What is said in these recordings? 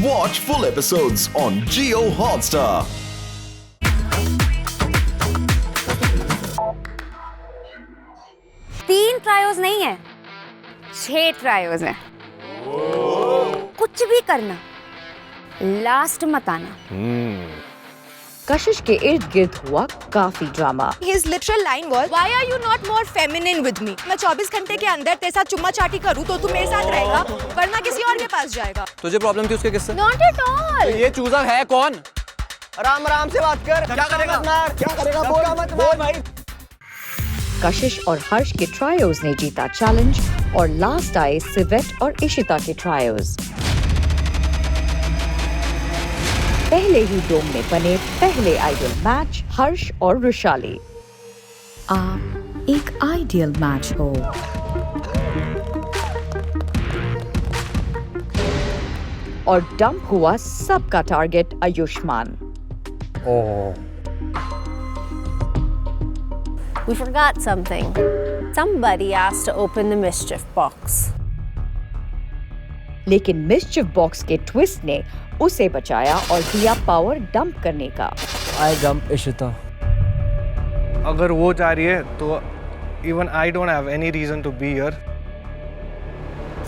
Watch full episodes on Jio Hotstar. तीन triose नहीं है, 6 ट्रायोज है। कुछ भी करना, लास्ट मत आना। कशिश के इर्द गिर्द हुआ काफी drama. His literal line was, "Why are you not more feminine with me?" मैं 24 घंटे के अंदर तेरे साथ चुम्मा चाटी करूँ तो तू मेरे साथ रहेगा, वरना किसी और के पास जाएगा। तुझे प्रॉब्लम थी उसके किससे? Not at all. तो ये चूजा है कौन? आराम से बात कर। क्या करेगा? क्या करेगा? बोल भाई। कशिश और हर्ष के ट्रायोज ने जीता चैलेंज और लास्ट आए सिवेट और इशिता के ट्रायोज। पहले ही डोम में बने पहले आइडियल मैच हर्ष और वृशाली। आप एक आइडियल मैच हो। और डंप हुआ सबका target Ayushman. We forgot something. Somebody asked to open the mischief box. लेकिन मिस्चिफ बॉक्स के ट्विस्ट ने उसे बचाया और दिया पावर डंप करने का। I dump Ishita. अगर वो जा रही है तो even I don't have any reason to be here.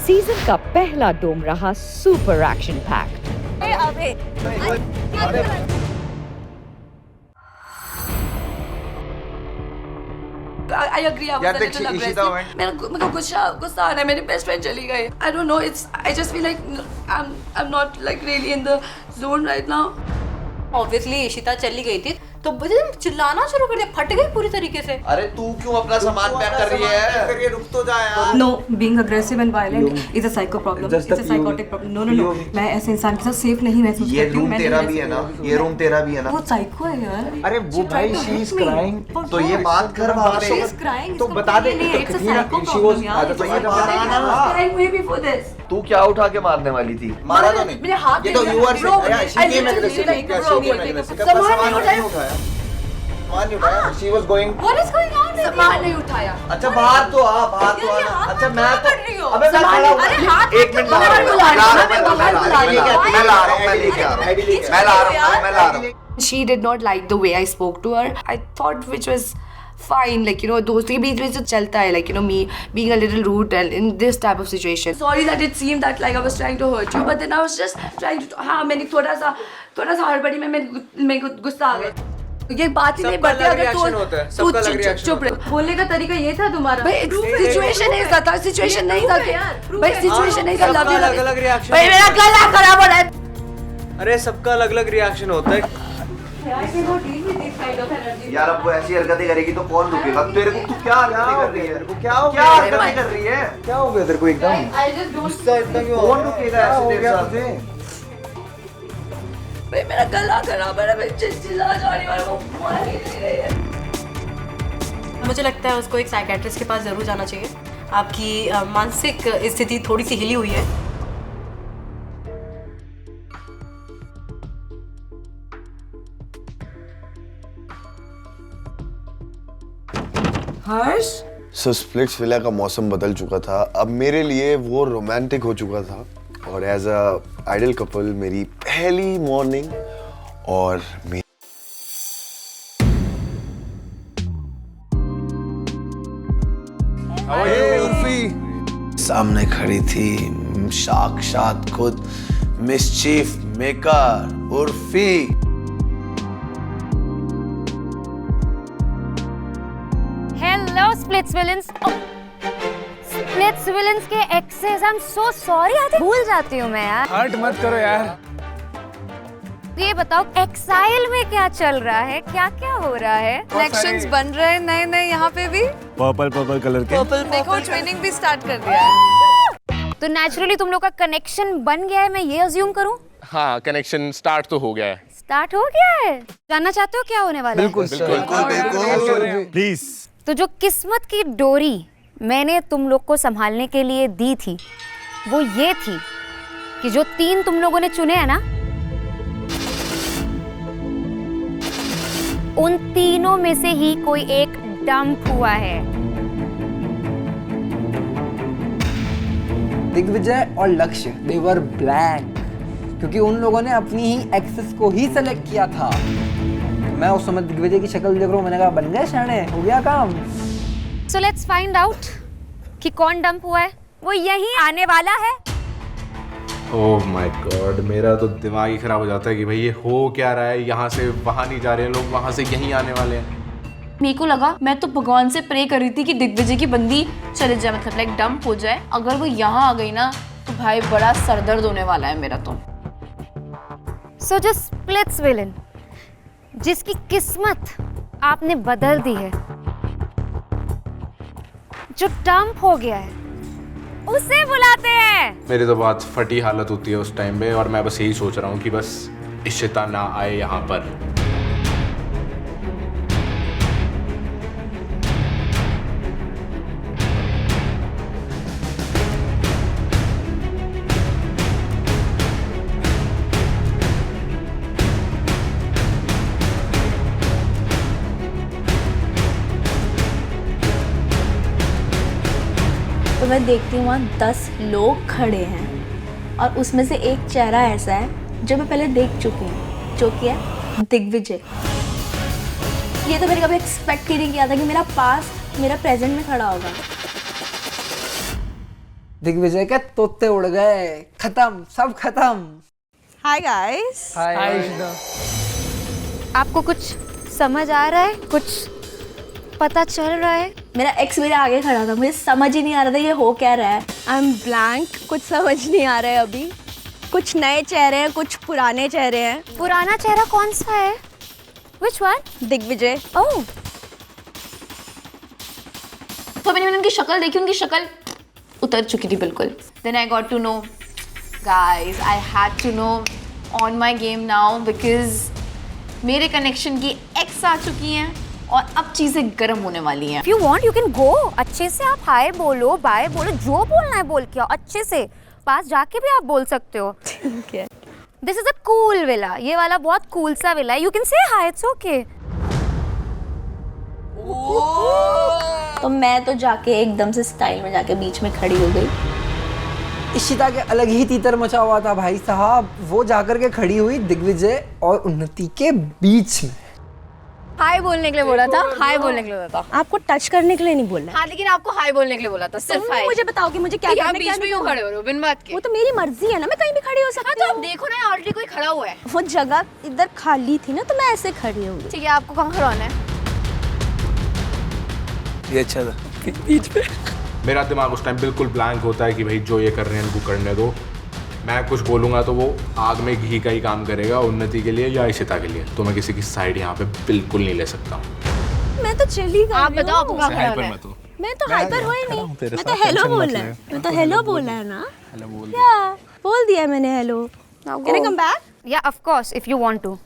Season का पहला डोम रहा super action packed. I agree. I was a little aggressive. मेरे को गुस्सा आ रहा है. मेरी बेस्ट फ्रेंड चली गई. I don't know. I just feel like I'm not like really in the zone right now. Obviously Ishita चली गई थी तो मुझे चिल्लाना शुरू कर दिया, फट गई पूरी तरीके से। अरे तू क्यों अपना सामान पैक कर रही है? रुक तो जा यार। No, being aggressive and violent is a psycho problem. It's a psychotic problem. No. मैं ऐसे इंसान के साथ सेफ नहीं महसूस करती हूँ। ये रूम तेरा भी है ना? ये रूम तेरा भी है ना? वो साइको है यार। अरे वो भाई she is crying. तो ये बात कर वहाँ पे। She is crying. तो बता दे। It's a psycho problem यार। तो ये बता ना। Crying way before this. तू क्या उठा के मारने वाली थी? मारा तो नहीं। मेरे हाथ ये तो you are सामान नहीं उठाया। She was going. What is going on? सामान नहीं उठाया। अच्छा बाहर तो आ, बाहर तो आ। अच्छा मैं तो अबे मैं खड़ा हूँ। अरे हाथ एक मिनट मैं ला रहा हूँ। She did not like the way I spoke to her. I thought which was fine, like दोस्त के बीच में जो चलता है, like me being a little rude and in this type of situation. Sorry that it seemed that like I was trying to hurt you, but then I was just trying to. हाँ मैंने थोड़ा सा हड़बड़ी में मेरे को गुस्सा आ गया। ये बात ही नहीं बढ़ती अगर तू चुप रहे। बोलने का तरीका ये था तुम्हारा? भाई सिचुएशन ऐसा था, सिचुएशन नहीं था भाई, सिचुएशन नहीं था। अलग रिएक्शन। भाई मेरा गला खराब हो रहा है। अरे सबका अलग रिएक्शन होता है। यार अब वो ऐसी हरकतें करेगी तो कौन रुकेगा? तेरे को तू क्या हरकतें कर रही है? तेरे को क्या हरकतें कर रही है? क्या हो गया तेरे को एकदम? गुस्सा इतना क्यों? कौन रुकेगा ऐसे तेरे साथ? भाई मेरा गला खराब है, मैं चिल्ला जा रही हूं, वो मार ही नहीं रही है। मुझे लगता है उसको एक साइकियाट्रिस्ट के पास जरूर जाना चाहिए। आपकी मानसिक स्थिति थोड़ी सी हिली हुई है। हर्ष सो स्प्लिट्स विला का मौसम बदल चुका था। अब मेरे लिए वो रोमांटिक हो चुका था और एज अ आइडल कपल मेरी पहली मॉर्निंग और सामने खड़ी थी साक्षात खुद mischief maker Urfi. Hello splits villains. Splits villains के exes, I am so sorry, आधे भूल जाती हूँ मैं यार। हर्ट मत करो यार। ये बताओ एक्साइल में क्या चल रहा है, क्या क्या हो रहा है? कलेक्शंस बन रहे हैं नए यहाँ पे भी। पर्पल कलर के। देखो ट्रेनिंग भी स्टार्ट कर दिया है। तो नेचुरली तुम लोग का कनेक्शन बन गया है, मैं ये अज्यूम करूं? हाँ कनेक्शन स्टार्ट तो हो गया है। स्टार्ट हो गया है? जानना चाहते हो क्या होने वाला है? बिल्कुल प्लीज। तो जो किस्मत की डोरी मैंने तुम लोग को संभालने के लिए दी थी वो ये थी कि जो 3 तुम लोगों ने चुने हैं ना, उन तीनों में से ही कोई एक डंप हुआ है। दिग्विजय और लक्ष्य, they were blank. क्योंकि उन लोगों ने अपनी ही एक्सेस को ही सेलेक्ट किया था। मैं उस समय दिग्विजय की शक्ल देख रहा हूँ, मैंने कहा बन गए शाणे, हो गया काम। सो लेट्स फाइंड आउट कि कौन डंप हुआ है। वो यहीं आने वाला है। ओह माय गॉड, मेरा तो दिमाग ही खराब हो जाता है कि भाई ये हो क्या रहा है। यहाँ से वहाँ नहीं जा रहे हैं लोग, वहाँ से यहीं आने वाले हैं। मेरे को लगा, मैं तो भगवान से प्रे कर रही थी कि दिग्विजय की बंदी चले जाए, मतलब लाइक डंप हो जाए। अगर वो यहाँ आ गई ना तो भाई बड़ा सरदर्द होने वाला है मेरा तो। सो जो स्प्लिट्स विलन, जिसकी किस्मत आपने बदल दी है, जो डंप हो गया है, उसे बुलाते हैं। मेरी तो बहुत फटी हालत होती है उस टाइम पे, और मैं बस यही सोच रहा हूँ कि बस इशिता ना आए यहाँ पर। तो मैं देखती हूँ वहाँ 10 लोग खड़े हैं और उसमें से एक चेहरा ऐसा है जो मैं पहले देख चुकी हूँ, जो कि है दिग्विजय। ये तो मैंने कभी एक्सपेक्ट ही नहीं किया था कि मेरा पास्ट मेरा प्रेजेंट में खड़ा होगा। दिग्विजय के तोते उड़ गए, खत्म, सब खत्म। Hi guys. हाय। आपको कुछ समझ आ रहा है? कुछ पता चल रहा है? मेरा एक्स मेरे आगे खड़ा था, मुझे समझ ही नहीं आ रहा था ये हो क्या रहा है। आई एम ब्लैंक, कुछ समझ नहीं आ रहा है अभी। कुछ नए चेहरे हैं, कुछ पुराने चेहरे हैं। पुराना चेहरा कौन सा है? Which one? दिग्विजय। ओह, तो मैंने उनकी शक्ल देखी, उनकी शक्ल उतर चुकी थी बिल्कुल। Then I got to know, guys, I had to know on my game now because मेरे कनेक्शन की एक्स आ चुकी हैं और अब चीजें गर्म होने वाली हैं। if you want you can go। अच्छे से आप हाय बोलो, बाय बोलो, जो बोलना है बोल के आओ। अच्छे से पास जाके भी आप बोल सकते हो। ठीक है। This is a cool villa, ये वाला बहुत कूल सा विला है। You can say hi, it's okay. तो मैं तो जाके एकदम से स्टाइल में जाके बीच में खड़ी हो गई। इशिता के अलग ही तीतर मचा हुआ था भाई साहब। वो जाकर के खड़ी हुई दिग्विजय और उन्नति के बीच में। हाय बोलने के लिए बोला था, हाय बोलने के लिए बोला था। आपको टच करने के लिए नहीं बोलना। हाँ, लेकिन आपको हाय बोलने के लिए बोला था, सिर्फ हाय। मुझे बताओ कि मुझे क्या करना है। बीच में क्यों खड़े हो रहे हो बिन बात के? वो तो मेरी मर्जी है ना, मैं कहीं भी खड़ी हो सकती हूँ। तो आप देखो ना, ऑलरेडी कोई खड़ा हुआ है। वो जगह इधर खाली थी ना, तो मैं ऐसे खड़ी हूँ। ठीक है, आपको कहाँ खड़ा होना है? ये अच्छा था, बीच पे। मेरा दिमाग उस टाइम बिल्कुल ब्लैंक होता है कि भाई जो ये कर रहे हैं इनको करने दो। मैं कुछ बोलूँगा तो वो आग में घी का ही काम करेगा, उन्नति के लिए या इशिता के लिए। तो मैं किसी की साइड यहाँ पे बिल्कुल नहीं ले सकता हूँ। मैं तो चली गई। आप बताओ आपको कहाँ खड़ा होना है? मैं तो हाइपर हुई नहीं, मैं तो हेलो बोला है। मैं तो हेलो बोला है ना। हेलो बोल दिया। बोल दिया मैंने hello. Can I come back? या of course if you want to.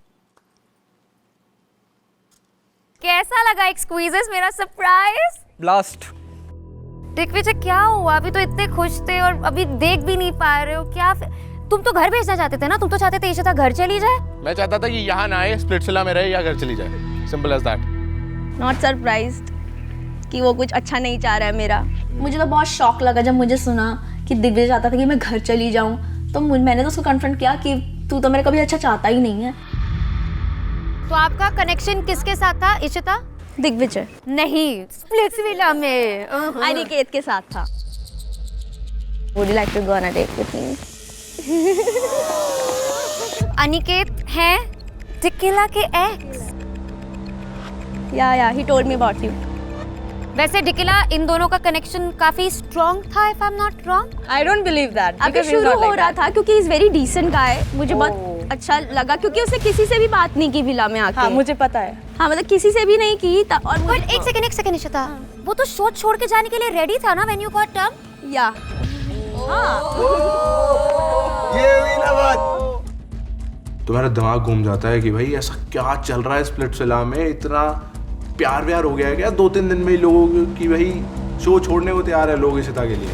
कैसा लगा एक्सक्यूजेस मेरा सरप्राइज? ब्लास्ट। दिग्विजय क्या हुआ? अभी तो इतने खुश थे और अभी देख भी नहीं पा रहे हो क्या? तुम तो घर भेजना चाहते थे ना? तुम तो चाहते थे इशिता घर चली जाए। मैं चाहता था कि यहाँ ना आए, स्प्लिट्सविला में रहे या घर चली जाए। Simple as that. Not surprised कि वो कुछ अच्छा नहीं चाह रहा है मेरा। मुझे तो बहुत शॉक लगा जब मुझे सुना कि दिग्विजय चाहता था कि मैं घर चली जाऊं। तो मैंने तो उसको कन्फ्रंट किया कि तू तो मेरे कभी अच्छा चाहता ही नहीं है। तो आपका कनेक्शन किसके साथ था? इशिता? दिग्विजय नहीं, स्प्लिट्सविला में अनिकेत के साथ था। Would you like to go on a date with me? Aniket है टिकिला के x. Yeah, he told me about you. वैसे डिकिला इन दोनों का कनेक्शन काफी स्ट्रॉन्ग था, if I am not wrong. I don't believe that. अभी शुरू हो रहा था क्योंकि इज वेरी डिसेंट गाय। मुझे बहुत अच्छा लगा क्योंकि उसने किसी से भी बात नहीं की विला में आके। हाँ, मुझे पता है। हाँ, मतलब किसी से भी नहीं की। और बट एक सेकंड इशिता, वो तो शो छोड़ के जाने के लिए रेडी था ना व्हेन यू गॉट टर्म? या ये हुई ना बात। तो मेरा दिमाग घूम जाता है कि भाई ऐसा क्या चल रहा है स्प्लिट्सविला में। इतना प्यार व्यार हो गया है क्या 2-3 दिन में ही लोगों की? भाई शो छोड़ने को तैयार है लोग इशिता के लिए।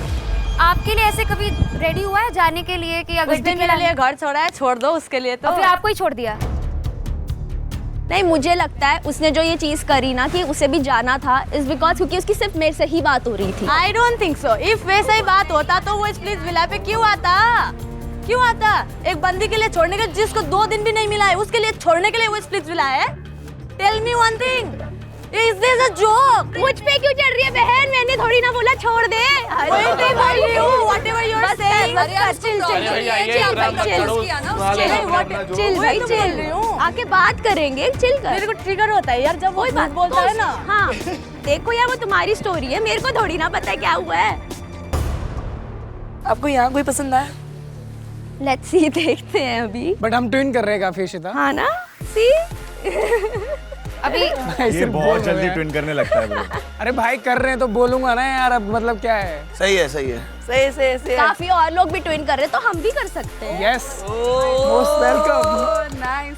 आपके लिए ऐसे कभी रेडी हुआ है जाने के लिए कि अगर उस दिन मेरे लिए घर छोड़ा है, छोड़ दो उसके लिए। तो फिर आपको ही छोड़ दिया? नहीं, मुझे लगता है उसने जो ये चीज करी ना कि उसे भी जाना था इज बिकॉज क्योंकि उसकी सिर्फ मेरे से ही बात हो रही थी। I don't think so. If वैसा ही बात होता तो वो स्प्लिट्सविला पे क्यों आता? क्यों आता? एक बंदी के लिए छोड़ने के लिए जिसको 2 दिन भी नहीं मिला है, उसके लिए छोड़ने के लिए वो स्प्लिट्स विला है? Tell me one thing, is this a joke? मुझ पे क्यों चढ़ रही है बहन? मैंने थोड़ी ना बोला छोड़ दे। Whatever you are saying, chill भाई चिल, आके बात करेंगे, चिल कर। मेरे को ट्रिगर होता है यार जब वो बात बोलता है ना। हाँ देखो यार, वो तुम्हारी स्टोरी है, मेरे को थोड़ी ना पता है क्या हुआ है। आपको यहाँ कोई पसंद आया? लेट्स सी, देखते हैं अभी। बट हम ट्विन कर रहे हैं काफी इशिता। हाँ ना, सी अभी ये बहुत जल्दी ट्विन करने लगता है ब्रो। अरे भाई कर रहे हैं तो बोलूंगा ना यार, अब मतलब क्या है। सही है, सही है। सही काफी और लोग भी ट्विन कर रहे हैं तो हम भी कर सकते हैं। Yes, most welcome. नाइस।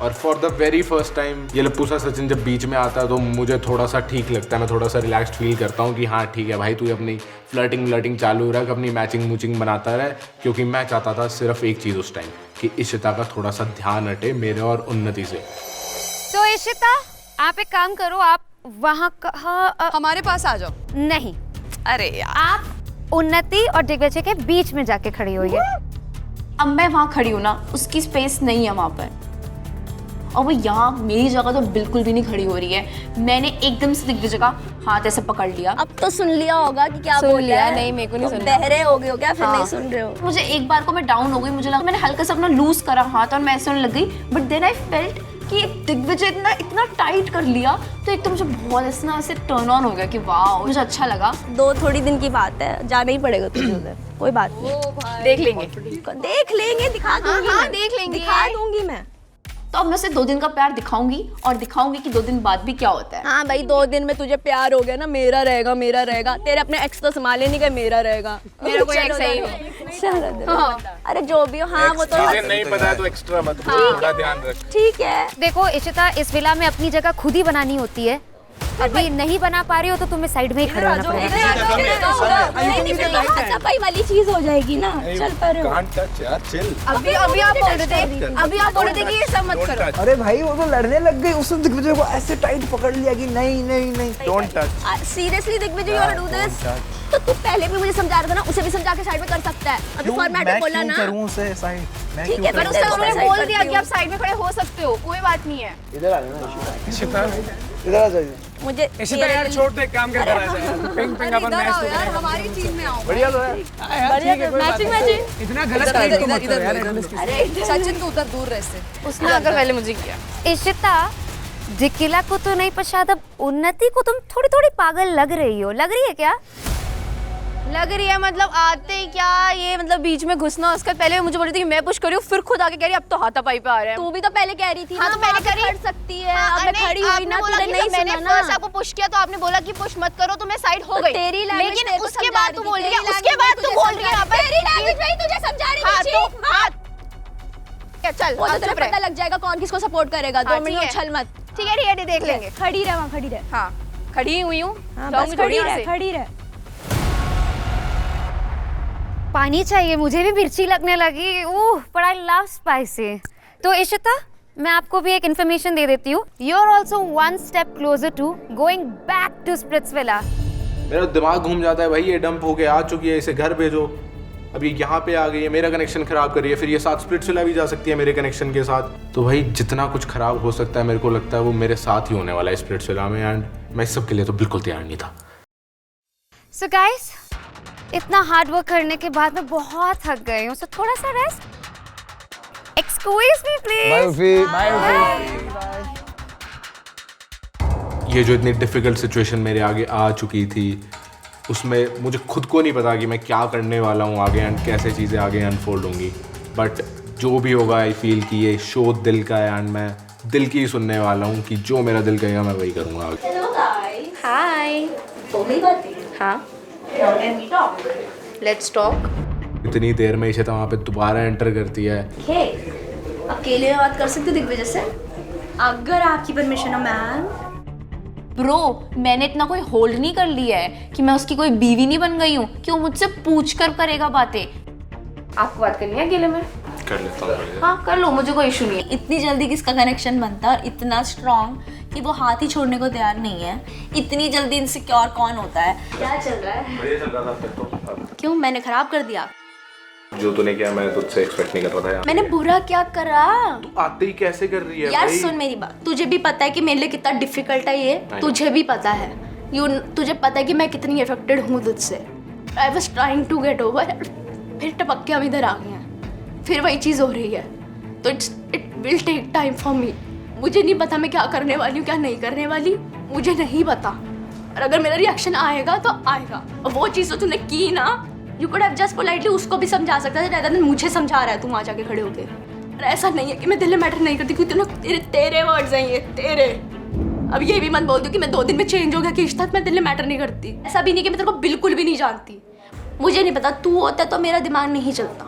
और for the very first time ये लप्पूसा सचिन जब बीच में आता है तो मुझे थोड़ा सा ठीक लगता है, मैं थोड़ा सा रिलैक्स्ड फील करता हूँ कि हाँ ठीक है भाई, तू अपनी फ्लर्टिंग चालू रख, अपनी मैचिंग बनाता रहे, क्योंकि मैं चाहता था सिर्फ एक चीज़ उस टाइम कि इशिता का थोड़ा सा ध्यान हटे मेरे और उन्नति से। तो इशिता आप एक काम करो, आप वहाँ हमारे पास आ जाओ। नहीं, अरे यार, आप उन्नति और दिग्विजय के बीच में जाके खड़ी हुई है। अब मैं वहाँ खड़ी हूँ ना, उसकी स्पेस नहीं है वहाँ पर, और वो यहाँ मेरी जगह तो बिल्कुल भी नहीं खड़ी हो रही है। मैंने एकदम से दिग्विजय का हाथ ऐसे पकड़ लिया। अब तो सुन लिया होगा कि क्या बोल लिया है। नहीं, मेरे को नहीं सुन। बहरे हो गए हो क्या? फिर नहीं सुन रहे हो? मुझे एक बार को मैं डाउन हो गई, मुझे लगा मैंने हल्का सा अपना लूज करा हाथ और मैं ऐसे होने लग गई, बट देन आई फेल्ट कि दिग्विजय इतना टाइट कर लिया, तो एक तो मुझे बहुत ऐसे टर्न ऑन हो गया कि वाह, मुझे अच्छा लगा। 2 थोड़ी दिन की बात है, जाना ही पड़ेगा तुझे उधर, कोई बात नहीं। देख लेंगे, दिखा दूंगी। हाँ, देख लेंगे, दिखा दूंगी मैं। तो अब मैं उसे 2 दिन का प्यार दिखाऊंगी और दिखाऊंगी कि 2 दिन बाद भी क्या होता है। हाँ भाई, 2 दिन में तुझे प्यार हो गया ना, मेरा रहेगा। तेरे अपने एक्स तो संभाले नहीं गए, मेरा रहेगा। मेरा कोई एक्स है ही नहीं। हाँ। अरे जो भी हो, हाँ वो तो नहीं पता है तो एक्स्ट्रा मत थोड़ा ध्यान रख। ठीक है। देखो इशिता, इस विला में अपनी जगह खुद ही बनानी होती है। अभी नहीं बना पा रही हो तो तुम्हें साइड में ही खड़े होना पड़ेगा। सफाई वाली चीज हो जाएगी ना। चल पर अभी आप बोल रहे थे कि ये सब मत करो। अरे भाई वो तो लड़ने लग गई, उसने दिग्विजय को ऐसे टाइट पकड़ लिया कि नहीं। Don't touch. Seriously Digvijay, you do this? तो तू पहले भी मुझे समझा रहा था ना, उसे भी समझा के साइड में कर सकता है। अभी फॉर्मेट में बोला ना। करूं उसे साइड? ठीक है, पर उसने उन्होंने बोल दिया कि आप साइड में खड़े हो सकते हो, कोई बात नहीं है। इधर आ जाना इशिता, इधर आ जाइए। मुझे इशिता यार छोड़ दे, काम कर रहा है। पिंग अपन मैच तो यार, हमारी टीम में आओ। बढ़िया तो है। बढ़िया मैचिंग। इतना गलत नहीं तो मत करो यार। अरे सचिन तू उधर दूर रह से, उसने अगर पहले मुझे किया। इशिता, जिकिला को तो नहीं पता, अब उन्नति को तुम थोड़ी पागल लग रही हो। लग रही है क्या? लग रही है मतलब आते ही क्या ये मतलब बीच में घुसना। उसका पहले मुझे बोल रही थी कि मैं पुश करी हूँ, फिर खुद आके कह रही अब तो हाथापाई पे आ रहे हैं। तू भी तो पहले कह रही थी। हाँ, तो मैंने करी कर सकती है। हाँ, अब मैं खड़ी हुई ना, तूने नहीं सुना मैंने ना। फर्स्ट आपको पुश किया तो आपने बोला कि पुश मत करो, तो मैं साइड हो गई। तेरी लैंग्वेज लेकिन उसके बाद तू बोल रही है, उसके बाद तू बोल रही है तेरी लैंग्वेज भाई तुझे समझा रही थी। चल वो तो तुझे पता लग जाएगा कौन किसको सपोर्ट करेगा। 2 मिनट उछल मत। ठीक है, देख लेंगे। खड़ी रह, वहाँ खड़ी रह। हाँ, खड़ी हुई हूँ। बस खड़ी रह। पानी चाहिए, मुझे भी मिर्ची लगने लगी। But I love spicy. तो इशिता, मैं आपको भी एक इन्फॉर्मेशन दे देती हूँ। You are also 1 step closer to going back to Splitsvilla. मेरा दिमाग घूम जाता है भाई, ये डंप होके आ चुकी है, इसे घर भेजो। अब ये यहाँ पे आ गई है, मेरा कनेक्शन खराब कर रही है, फिर ये साथ स्प्लिट्सविला भी जा सकती है मेरे कनेक्शन के साथ। तो भाई जितना कुछ खराब हो सकता है मेरे को लगता है वो मेरे साथ ही होने वाला है स्प्लिट्सविला में, एंड मैं इस सब के लिए तो बिल्कुल तैयार नहीं था। सो गाइस, इतना हार्ड वर्क करने के बाद मैं बहुत थक गई हूँ, सो थोड़ा सा रेस्ट। Excuse me please. ये जो इतनी डिफिकल्ट सिचुएशन मेरे आगे आ चुकी थी, उसमें मुझे खुद को नहीं पता कि मैं क्या करने वाला हूँ आगे एंड कैसे चीज़ें आगे अनफोल्ड होंगी। बट जो भी होगा, आई फील कि ये शो दिल का है एंड मैं दिल की ही सुनने वाला हूँ कि जो मेरा दिल कहेगा मैं वही करूँगा आगे। Hello guys. हाय। हाँ, लेट्स टॉक। इतनी देर में इशिता वहाँ पे दोबारा एंटर करती है। अकेले बात कर सकते दिग्विजय से अगर आपकी परमिशन हो मैम। ब्रो, मैंने इतना कोई होल्ड नहीं कर लिया है कि मैं उसकी कोई बीवी नहीं बन गई हूँ कि वो मुझसे पूछ कर करेगा बातें। आपको बात करनी है अकेले में? कर लेता हूँ। हाँ कर लो, मुझे कोई इशू नहीं है। इतनी जल्दी किसका कनेक्शन बनता है और इतना स्ट्रॉन्ग कि वो हाथ ही छोड़ने को तैयार नहीं है। इतनी जल्दी इनसिक्योर कौन होता है? क्या चल रहा है? बढ़िया चल रहा था फिर तो। क्यों, मैंने खराब कर दिया? जो तूने किया मैं तुझसे एक्सपेक्ट नहीं कर रहा था यार। मैंने बुरा क्या करा? तू आते ही कैसे कर रही है यार भाई? सुन मेरी बात, तुझे भी पता है कि मेरे लिए कितना डिफिकल्ट है ये, तुझे भी पता है। तुझे पता है कि मैं कितनी अफेक्टेड हूँ तुझसे। I was trying to get over, फिर टपक के हम इधर आ गए हैं, फिर वही चीज़ हो रही है। तो it will take time for me. मुझे नहीं पता मैं क्या करने वाली हूँ क्या नहीं करने वाली, मुझे नहीं पता। और अगर मेरा रिएक्शन आएगा तो आएगा। और वो चीज़ तो तूने की ना, you could have just politely उसको भी समझा सकता था, ज़्यादा दिन मुझे समझा रहा है तू वहाँ जाके खड़े होके। और ऐसा नहीं है कि मैं दिल में मैटर नहीं करती, क्योंकि तेरे वर्ड्स हैं ये, तेरे। अब ये भी मत बोल दो कि मैं 2 दिन में चेंज हो गया कि इश्ता मैं दिल में मैटर नहीं करती। ऐसा भी नहीं कि मैं तेरे को बिल्कुल भी नहीं जानती। मुझे नहीं पता, तू होता तो मेरा दिमाग नहीं चलता।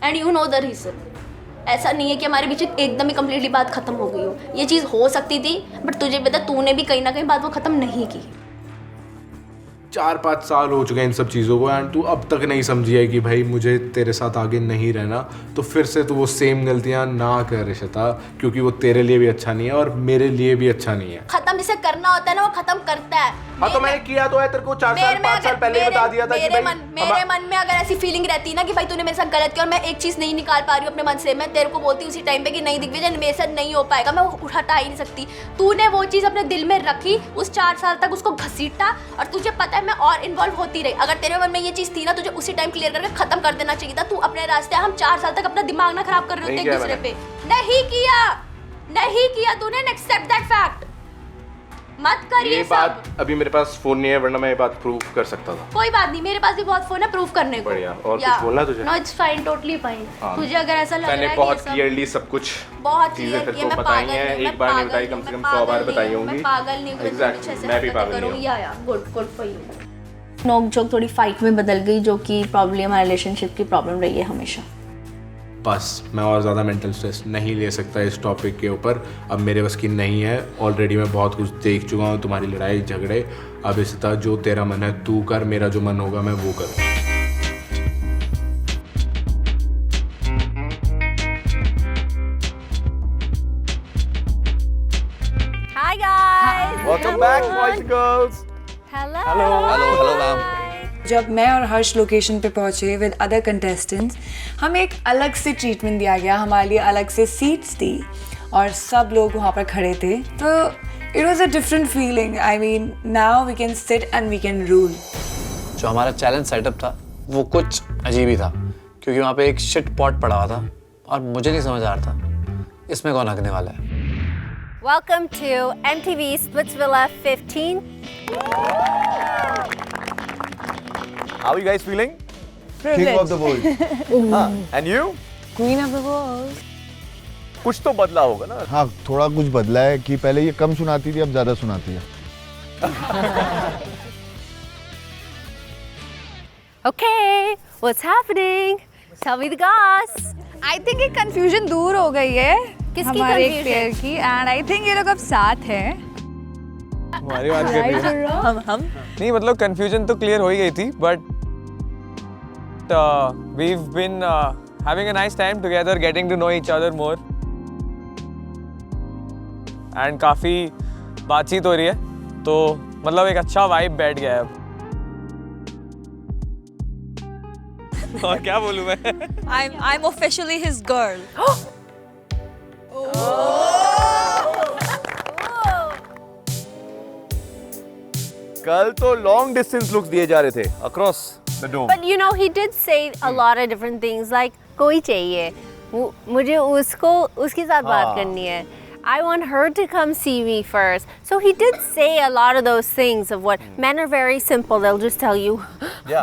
And you know the reason. ऐसा नहीं है कि हमारे बीच एकदम ही कम्प्लीटली बात खत्म हो गई हो, ये चीज़ हो सकती थी, बट तुझे पता तूने भी कहीं ना कहीं बात वो खत्म नहीं की। 4-5 साल हो चुके हैं इन सब चीज़ों को एंड तू अब तक नहीं समझी है कि भाई मुझे तेरे साथ आगे नहीं रहना। तो फिर से तू वो सेम गलतियां ना कर इशिता, क्योंकि वो तेरे लिए भी अच्छा नहीं है और मेरे लिए भी अच्छा नहीं है। खत्म जिसे करना होता है ना वो खत्म करता है। हाँ तो मैंने किया तो है, तेरे को 4-5 साल पहले ही बता दिया था कि भाई मेरे मन में अगर ऐसी फीलिंग रहती ना कि भाई तूने मेरे साथ गलत किया और मैं एक चीज़ नहीं निकाल पा रही हूँ अपने मन से, मैं तेरे को बोलती उसी टाइम पे कि नहीं दिग्विजय मेरे साथ नहीं हो पाएगा, मैं वो हटा ही नहीं सकती। तूने वो चीज़ अपने दिल में रखी, उस 4 साल तक उसको घसीटा, और तुझे पता है मैं और इन्वॉल्व होती रही। अगर तेरे मन में ये चीज़ थी ना, तुझे उसी टाइम क्लियर करके खत्म कर देना चाहिए था। तू अपने रास्ते, हम 4 साल तक अपना दिमाग ना खराब कर रहे होते एक दूसरे पे। नहीं किया तूने, एक्सेप्ट दैट फैक्ट। मत कर ये बात। अभी मेरे पास फोन नहीं है, वरना मैं ये बात प्रूव कर सकता था। कोई बात नहीं, मेरे पास भी बहुत फोन है प्रूव करने को। बढ़िया। और कुछ बोलना तुझे? No it's fine, totally fine. तुझे अगर ऐसा लग रहा है मैंने बहुत क्लियरली सब कुछ बहुत चीजें तेरे को बताई हैं, एक बार नहीं बताई, कम से कम 100 बार बताई होंगी। मैं पागल नहीं हूं, एग्जैक्टली, मैं भी पागल नहीं हूं। या गुड फॉर यू। नोक जोक थोड़ी फाइट में बदल गई, जो कि प्रॉब्लम हमारे रिलेशनशिप की प्रॉब्लम रही है हमेशा। बस मैं और ज़्यादा मेंटल स्ट्रेस नहीं ले सकता इस टॉपिक के ऊपर, अब मेरे बस की नहीं है। ऑलरेडी मैं बहुत कुछ देख चुका हूँ, तुम्हारी लड़ाई झगड़े। अब इस तरह जो तेरा मन है तू कर, मेरा जो मन होगा मैं वो करूँ। Hi guys. Welcome back, boys and girls. Hello ma'am. जब मैं और हर्ष लोकेशन पे पहुंचे विद अदर कंटेस्टेंट्स, हमें एक अलग से ट्रीटमेंट दिया गया, हमारे लिए अलग से सीट्स थी और सब लोग वहाँ पर खड़े थे। तो it was a different feeling. I mean now we can sit and we can rule. जो हमारा चैलेंज सेटअप था वो कुछ अजीब ही था, क्योंकि वहाँ पे एक शिट पॉट पड़ा हुआ था और मुझे नहीं समझ आ रहा था इसमें कौन हकने वाला है। Welcome to MTV Splitsvilla 15. How are you guys feeling? King of the world. And you? Queen of the world. कुछ तो बदला होगा ना? हाँ, थोड़ा कुछ बदला है कि पहले ये कम सुनाती थी, अब ज्यादा सुनाती है। Okay, what's happening? Tell me the goss. I think एक कंफ्यूजन दूर हो गई है किसकी हमारे confusion? पेयर की, एंड आई थिंक ये लोग अब साथ हैं। हमारी बात कर रही है। हम नहीं मतलब कंफ्यूजन तो क्लियर हो ही गई थी, but we've been having a nice time together, getting to know each other more, and काफी बातचीत हो रही है, तो मतलब एक अच्छा वाइब बैठ गया है अब। और क्या बोलूं मैं? I'm officially his girl. कल तो लॉन्ग डिस्टेंस लुक्स दिए जा रहे थे across the dome. But you know he did say a lot of different things like कोई चाहिए, मुझे उसको उसके साथ बात करनी है. I want her to come see me first. So he did say a lot of those things of what men are very simple. They'll just tell you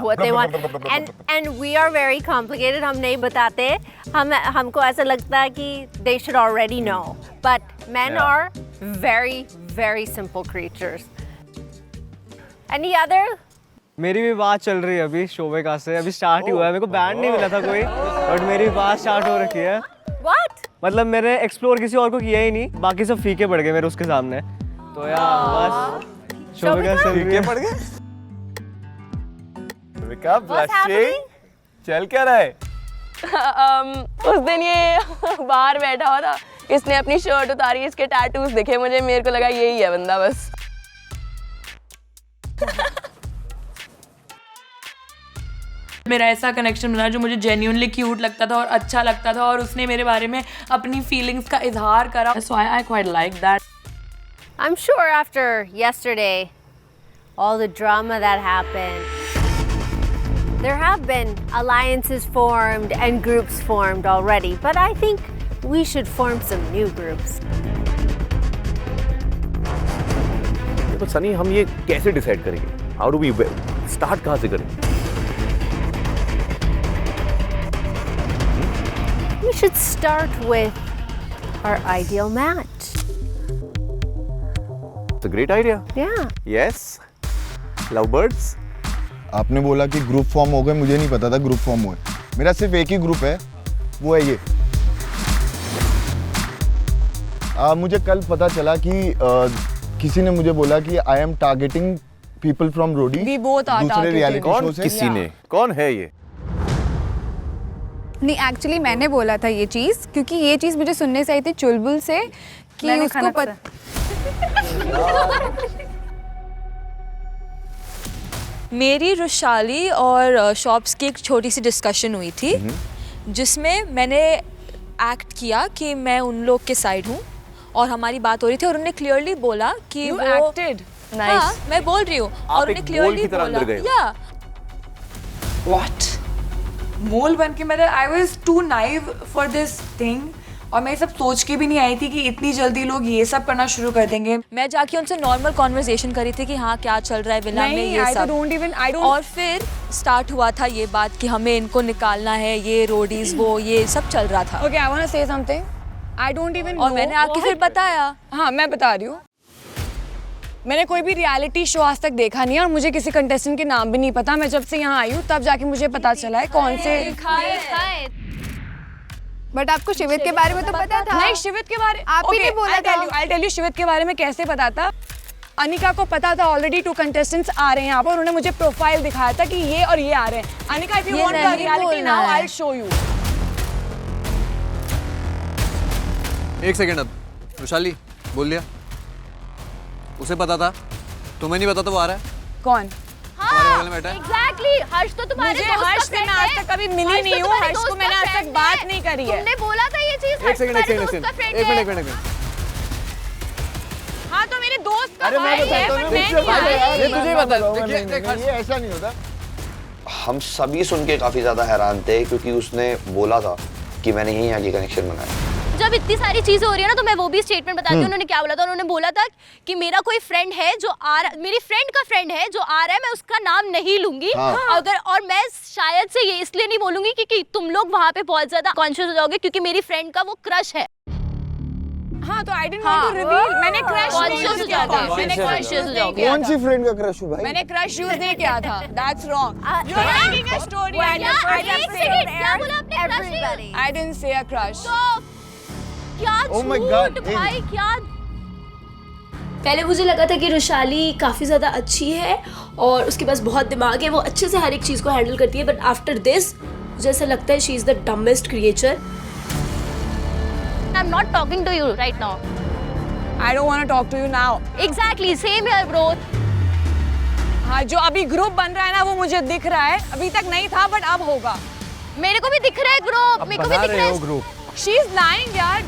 what they want. And we are very complicated. हम नहीं बताते. हमको ऐसा लगता है कि they should already know. But men are very, very simple creatures. Any other? मेरी भी बात चल रही है अभी शोभिका से, अभी स्टार्ट ही हुआ है. मेरे को बैंड नहीं मिला था कोई, बट मेरी बात स्टार्ट हो रखी है. What? मतलब मैंने एक्सप्लोर किसी और को किया ही नहीं, बाकी सब फीके पड़ गए मेरे उसके सामने. तो यार बस शोभिका से फीके पड़ गए. शोभिका ब्लशिंग चल क्या रहा है? उस दिन ये बाहर बैठा हुआ था, इसने अपनी शर्ट उतारी, इसके टैटूज दिखे मुझे, मेरे को लगा यही है बंदा बस. मेरा ऐसा कनेक्शन बना जो मुझे जेन्युइनली क्यूट लगता था और अच्छा लगता था, और उसने मेरे बारे में अपनी फीलिंग्स का इजहार करा. So I quite like that. I'm sure after yesterday, all the drama that happened, there have been alliances formed and groups formed already, but I think we should form some new groups. तो सनी, हम ये कैसे decide करेंगे? How do we start? कहाँ से करें? We should start with our ideal match. It's a great idea. Yeah. Yes. Lovebirds. आपने बोला कि ग्रुप फॉर्म हो गए, मुझे नहीं पता था ग्रुप फॉर्म हुए. मेरा सिर्फ एक ही ग्रुप है, वो है ये. मुझे कल पता चला कि किसी ने मुझे बोला कि I am targeting people from Roadies. दूसरे रियलिटी शो से. किसी ने? कौन है ये? नहीं, एक्चुअली मैंने बोला था ये चीज़, क्योंकि ये चीज़ मुझे सुनने से आई थी चुलबुल से कि उसको मेरी रुशाली और शॉप्स की एक छोटी सी डिस्कशन हुई थी, जिसमें मैंने एक्ट किया कि मैं उन लोग के साइड हूँ और हमारी बात हो रही थी, और उन्होंने क्लियरली बोला कि You वो acted. Nice. हाँ, मैं बोल रही हूँ, और उन्होंने क्लियरली बोला या What? मोल बन के मतलब I was too naive for this thing, और मैं सब सोच के भी नहीं आई थी कि इतनी जल्दी लोग ये सब करना शुरू कर देंगे. मैं जाके उनसे नॉर्मल कॉन्वर्सेशन करी थी कि हाँ क्या चल रहा है विला में, ये सब. और फिर स्टार्ट हुआ था ये बात कि हमें इनको निकालना है, ये रोडीज वो ये सब चल रहा था. Okay, I want to say something. I don't even और know. मैंने आके फिर बताया. हाँ, मैं बता रही हूँ. मैंने कोई भी रियलिटी शो आज तक देखा नहीं है और मुझे किसी कंटेस्टेंट के नाम भी नहीं पता. मैं जब से यहाँ आई हूँ तब जाके मुझे पता चला है कौन से. बट आपको शिवित के बारे में तो पता था. नहीं, शिवित के बारे आप ही ने बोला था. I'll tell you शिवित के बारे में कैसे पता था. अनिका को पता था ऑलरेडी 2 कंटेस्टेंट्स आ रहे हैं यहाँ पर. उन्होंने मुझे प्रोफाइल दिखाया था कि ये और ये आ रहे हैं. Anika, if you want the reality now, I'll show you. एक सेकंड, अब रुशाली बोल दिया, उसे पता था, तुम्हें नहीं पता तो वो आ रहा है. कौन? Exactly. हर्ष तो तुम्हारे दोस्त का हर्ष से मैं आज तक कभी मिली नहीं हूँ. हर्ष को मैंने आज तक बात नहीं करी है. तुमने बोला था ये चीज. एक सेकंड. हाँ, तो मेरे दोस्त का अरे मैं बताता हूँ. ये तुझे बता. ये ऐसा नहीं होता. हम सभी सुन के काफी ज्यादा हैरान थे, क्योंकि उसने बोला था कि मैंने यही आगे कनेक्शन बनाया. जब इतनी सारी चीजें हो रही है ना, तो मैं वो भी स्टेटमेंट बताती हूँ. उन्होंने क्या बोला था? उन्होंने बोला था कि मेरा कोई फ्रेंड है जो आ रहा, मेरी फ्रेंड का फ्रेंड है जो आ रहा है, मैं उसका नाम नहीं लूंगी. अगर, और मैं शायद से ये इसलिए नहीं बोलूंगी क्योंकि तुम लोग वहाँ पे बहुत ज्यादा कॉन्शियस हो जाओगे, क्योंकि मेरी फ्रेंड का वो क्रश है. हाँ, तो I didn't want to reveal. मैंने क्रश कॉन्शियस हो जाओगे. मैंने कॉन्शियस हो जाओगे. कौन सी फ्रेंड का क्रश हो भाई? मैंने क्रश यूज नहीं किया था. That's wrong. You are making a story and you are क्या बोला आपने? Crush. I didn't say a crush. क्या झूठ भाई, क्या. पहले मुझे लगा था कि रुशाली काफ़ी ज़्यादा अच्छी है और उसके पास बहुत दिमाग है, वो अच्छे से हर एक चीज़ को हैंडल करती है. बट आफ्टर दिस मुझे ऐसा लगता है she is the dumbest creature. I am not talking to you right now. I don't want to talk to you now. Exactly same here bro. हाँ, जो अभी ग्रुप बन रहा है ना, वो मुझे दिख रहा है. अभी तक नहीं था बट अब होगा. मेरे को भी दिख रहा है ग्रुप. मेरे को भी दिख रहा है ग्रुप. शी इज लाइंग यार.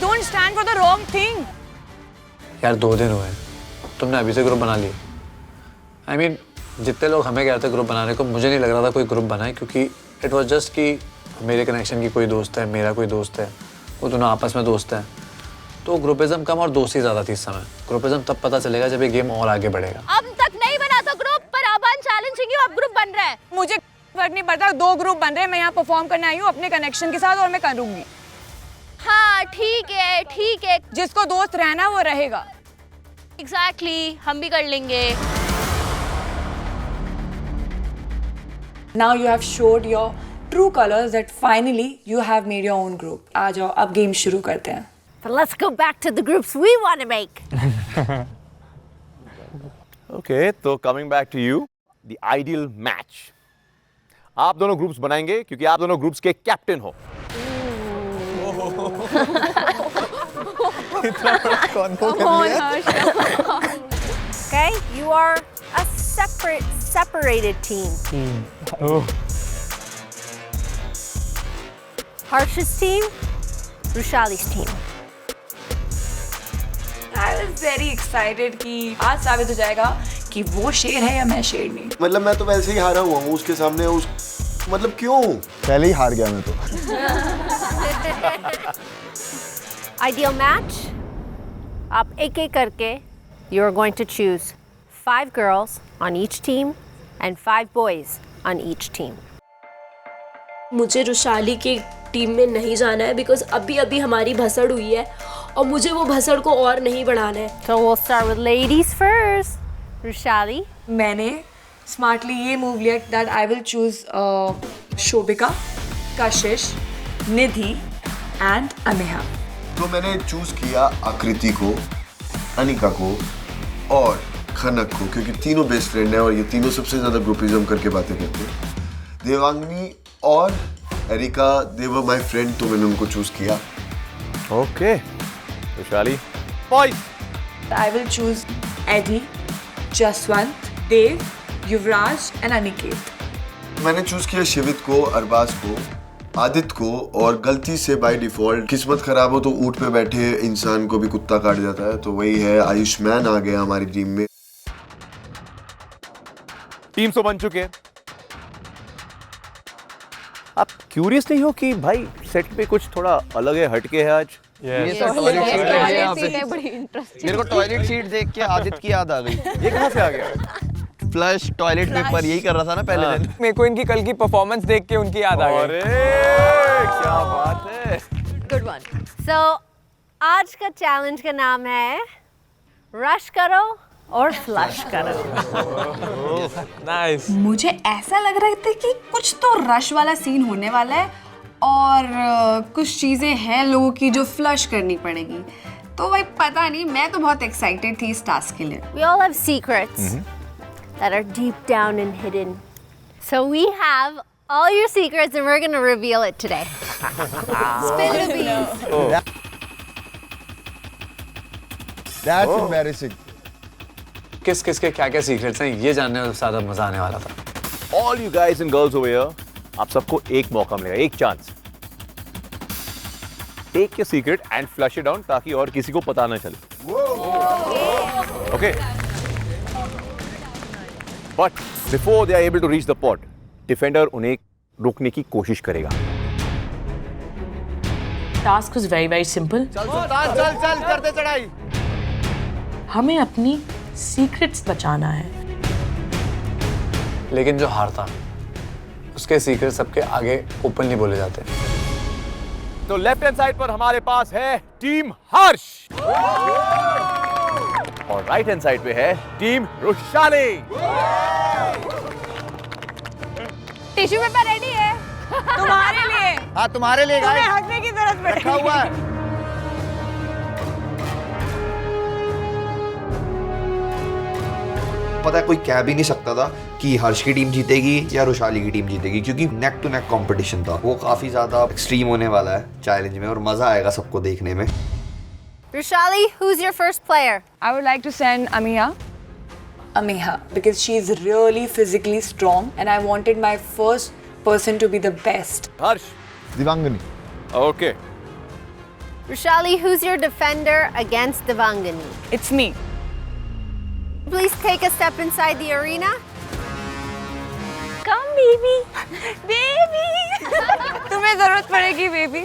Don't stand for the wrong thing. यार 2 दिन हुए, तुमने अभी से ग्रुप बना लिया. I mean, जितने लोग हमें कह रहे थे ग्रुप बनाने को, मुझे नहीं लग रहा था कोई ग्रुप बनाए, क्योंकि इट वाज जस्ट कि मेरे कनेक्शन की कोई दोस्त है, मेरा कोई दोस्त है, वो दोनों आपस में दोस्त हैं. तो ग्रुपिज्म कम और दोस्ती ज़्यादा थी इस समय. ग्रुपिज्म तब पता चलेगा जब ये गेम और आगे बढ़ेगा. अब तक नहीं बना था ग्रुप, पर अब चैलेंजिंग अब ग्रुप बन रहा है. मुझे फर्क नहीं पड़ता. 2 ग्रुप बन रहे हैं. मैं यहाँ परफॉर्म करने आई हूँ अपने कनेक्शन के साथ और मैं करूँगी. हाँ ठीक है. जिसको दोस्त रहना वो रहेगा. एग्जैक्टली, हम भी कर लेंगे. Now you have showed your true colors that finally you have made your own group. आ जाओ, अब गेम शुरू करते हैं. But let's go back to the groups we want to make. Okay, तो coming back to you, the ideal match. आप दोनों groups बनाएंगे क्योंकि आप दोनों ग्रुप्स के कैप्टन हो. Okay, you are a separate separated team. Harsh's team, Rushali's team. I was very excited कि आज साबित हो जाएगा कि वो शेर है या मैं शेरनी। मतलब मैं तो वैसे ही हारा हुआ हूँ उसके सामने, उस मतलब क्यों? पहले ही हार गया मैं तो। Ideal match. आप एक-एक करके you are going to choose 5 girls on each team and 5 boys on each team. मुझे रुशाली की टीम में नहीं जाना है बिकॉज अभी अभी हमारी भसड़ हुई है और मुझे वो भसड़ को और नहीं बढ़ाना है। So we'll start with ladies first. Rushali. मैंने स्मार्टली ये मूव लिया that I will choose Shobhika, Kashish, Nidhi and Ameha. तो मैंने चूज किया आकृति को, अनिका को और खनक को, क्योंकि तीनों बेस्ट फ्रेंड हैं और ये तीनों सबसे ज्यादा ग्रुपिज्म करके बातें करते हैं। देवांगनी और Erica, they were my friend, तो मैंने उनको चूज किया। Okay Rushali. Boys I will choose Eddie, Jaswant, Dev, Yuvraj and Aniket. मैंने चूज किया शिवित को, अरबाज को, आदित्य को, और गलती से बाय डिफॉल्ट किस्मत खराब हो तो ऊंट पे बैठे इंसान को भी कुत्ता काट जाता है, तो वही है आयुष्मान आ गया हमारी टीम में। टीम तो बन चुके हैं। आप क्यूरियस नहीं हो कि भाई सेट पे कुछ थोड़ा अलग है, हटके है आज? ये तो टॉयलेट सीट है, बड़ी इंटरेस्टिंग। मेरे को टॉयलेट सीट देख के आदित्य की याद आ गई। ये कहाँ से आ गया? फ्लश, टॉयलेट पेपर, यही कर रहा था ना पहले दिन। मेरे को इनकी कल की परफॉर्मेंस देख के उनकी याद आ गई। अरे क्या बात है। Good one. So आज का चैलेंज का नाम है रश करो और फ्लश करो। नाइस। मुझे ऐसा लग रहा था कि कुछ तो रश वाला सीन होने वाला है और कुछ चीज़ें हैं लोगों की जो फ्लश करनी पड़ेगी। तो भाई पता नहीं, मैं तो बहुत एक्साइटेड थी इस टास्क के लिए। We all have secrets that are deep down and hidden. So we have all your secrets and we're going to reveal it today. Spill the beans. That's embarrassing. किस किस के क्या क्या सीक्रेट्स हैं ये जानने में ज़्यादा मजा आने वाला था। All you guys and girls over here, आप सबको एक मौका मिलेगा, एक chance. Take your secret and flush it down ताकि और किसी को पता ना चले। Okay. But before they are able to reach the pot, defender उन्हें रोकने की कोशिश करेगा। Task was very simple. चल करते चढ़ाई। हमें अपनी सीक्रेट्स बचाना है। लेकिन जो हारता उसके सीक्रेट सबके आगे ओपनली बोले जाते हैं। तो लेफ्ट हैंड साइड पर हमारे पास है टीम हर्ष और राइट हैंड साइड पे है team Rushali. Tissue paper ready है तुम्हारे लिए। हाँ तुम्हारे लिए तुम्हें हंसने की जरूरत पड़ेगी। रखा हुआ है। पता है कोई कह भी नहीं सकता था कि हर्ष की टीम जीतेगी या रुशाली की टीम जीतेगी, क्योंकि नेक टू नेक कंपटीशन था। वो काफी ज्यादा एक्सट्रीम होने वाला है चैलेंज में और मजा आएगा सबको देखने में। Rushali, who's your first player? I would like to send Ameha because she is really physically strong and I wanted my first person to be the best. Harsh. दिवांगनी। Okay. Rushali, who's your defender against Devangani? It's me. Please take a step inside the arena. Come baby, baby. तुम्हें जरूरत पड़ेगी baby.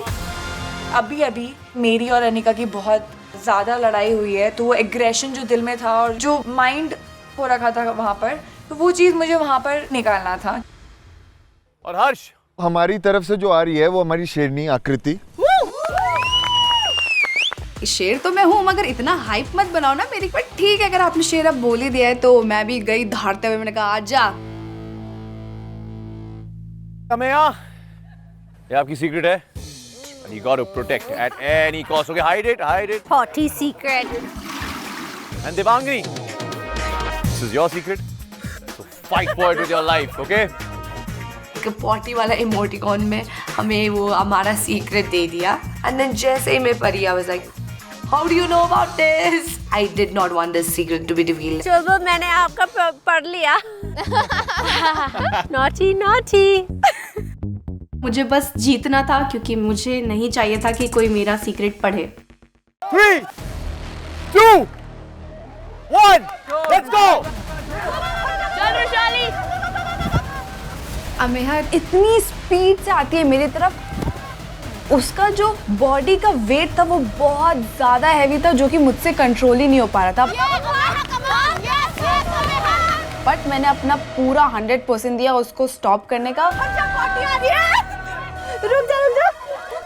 अभी अभी मेरी और अनिका की बहुत ज़्यादा लड़ाई हुई है, तो वो एग्रेशन जो दिल में था और जो माइंड हो रखा था वहाँ पर, तो वो चीज़ मुझे वहाँ पर निकालना था। और हर्ष हमारी तरफ से जो आ रही है वो हमारी शेरनी आकृति। शेर तो मैं हूँ, मगर इतना हाइप मत बनाओ ना मेरी पर। ठीक है, अगर आपने शेर अब बोल ही दिया है तो मैं भी गई धारते हुए, मैंने कहा आजा। कमेया, ये आपकी सीक्रेट है and you got to protect at any cost. Okay, hide it. Potty secret. And Devangani, this is your secret. So fight for it with your life, okay? Potty वाला इमोटिकॉन में हमें वो हमारा सीक्रेट दे दिया and then जैसे ही मैं परी I was like How do you know about this? I did not want this secret to be revealed. चुलबुल मैंने आपका पढ़ लिया. Naughty, naughty. मुझे बस जीतना था क्योंकि मुझे नहीं चाहिए था कि कोई मेरा सीक्रेट पढ़े. 3, 2, 1, let's go. चल वैशाली. अमेहा इतनी स्पीड से आती है मेरी तरफ. उसका जो बॉडी का वेट था वो बहुत ज़्यादा हैवी था, जो कि मुझसे कंट्रोल ही नहीं हो पा रहा था. बट मैंने अपना पूरा 100% दिया उसको स्टॉप करने का. रुक जा.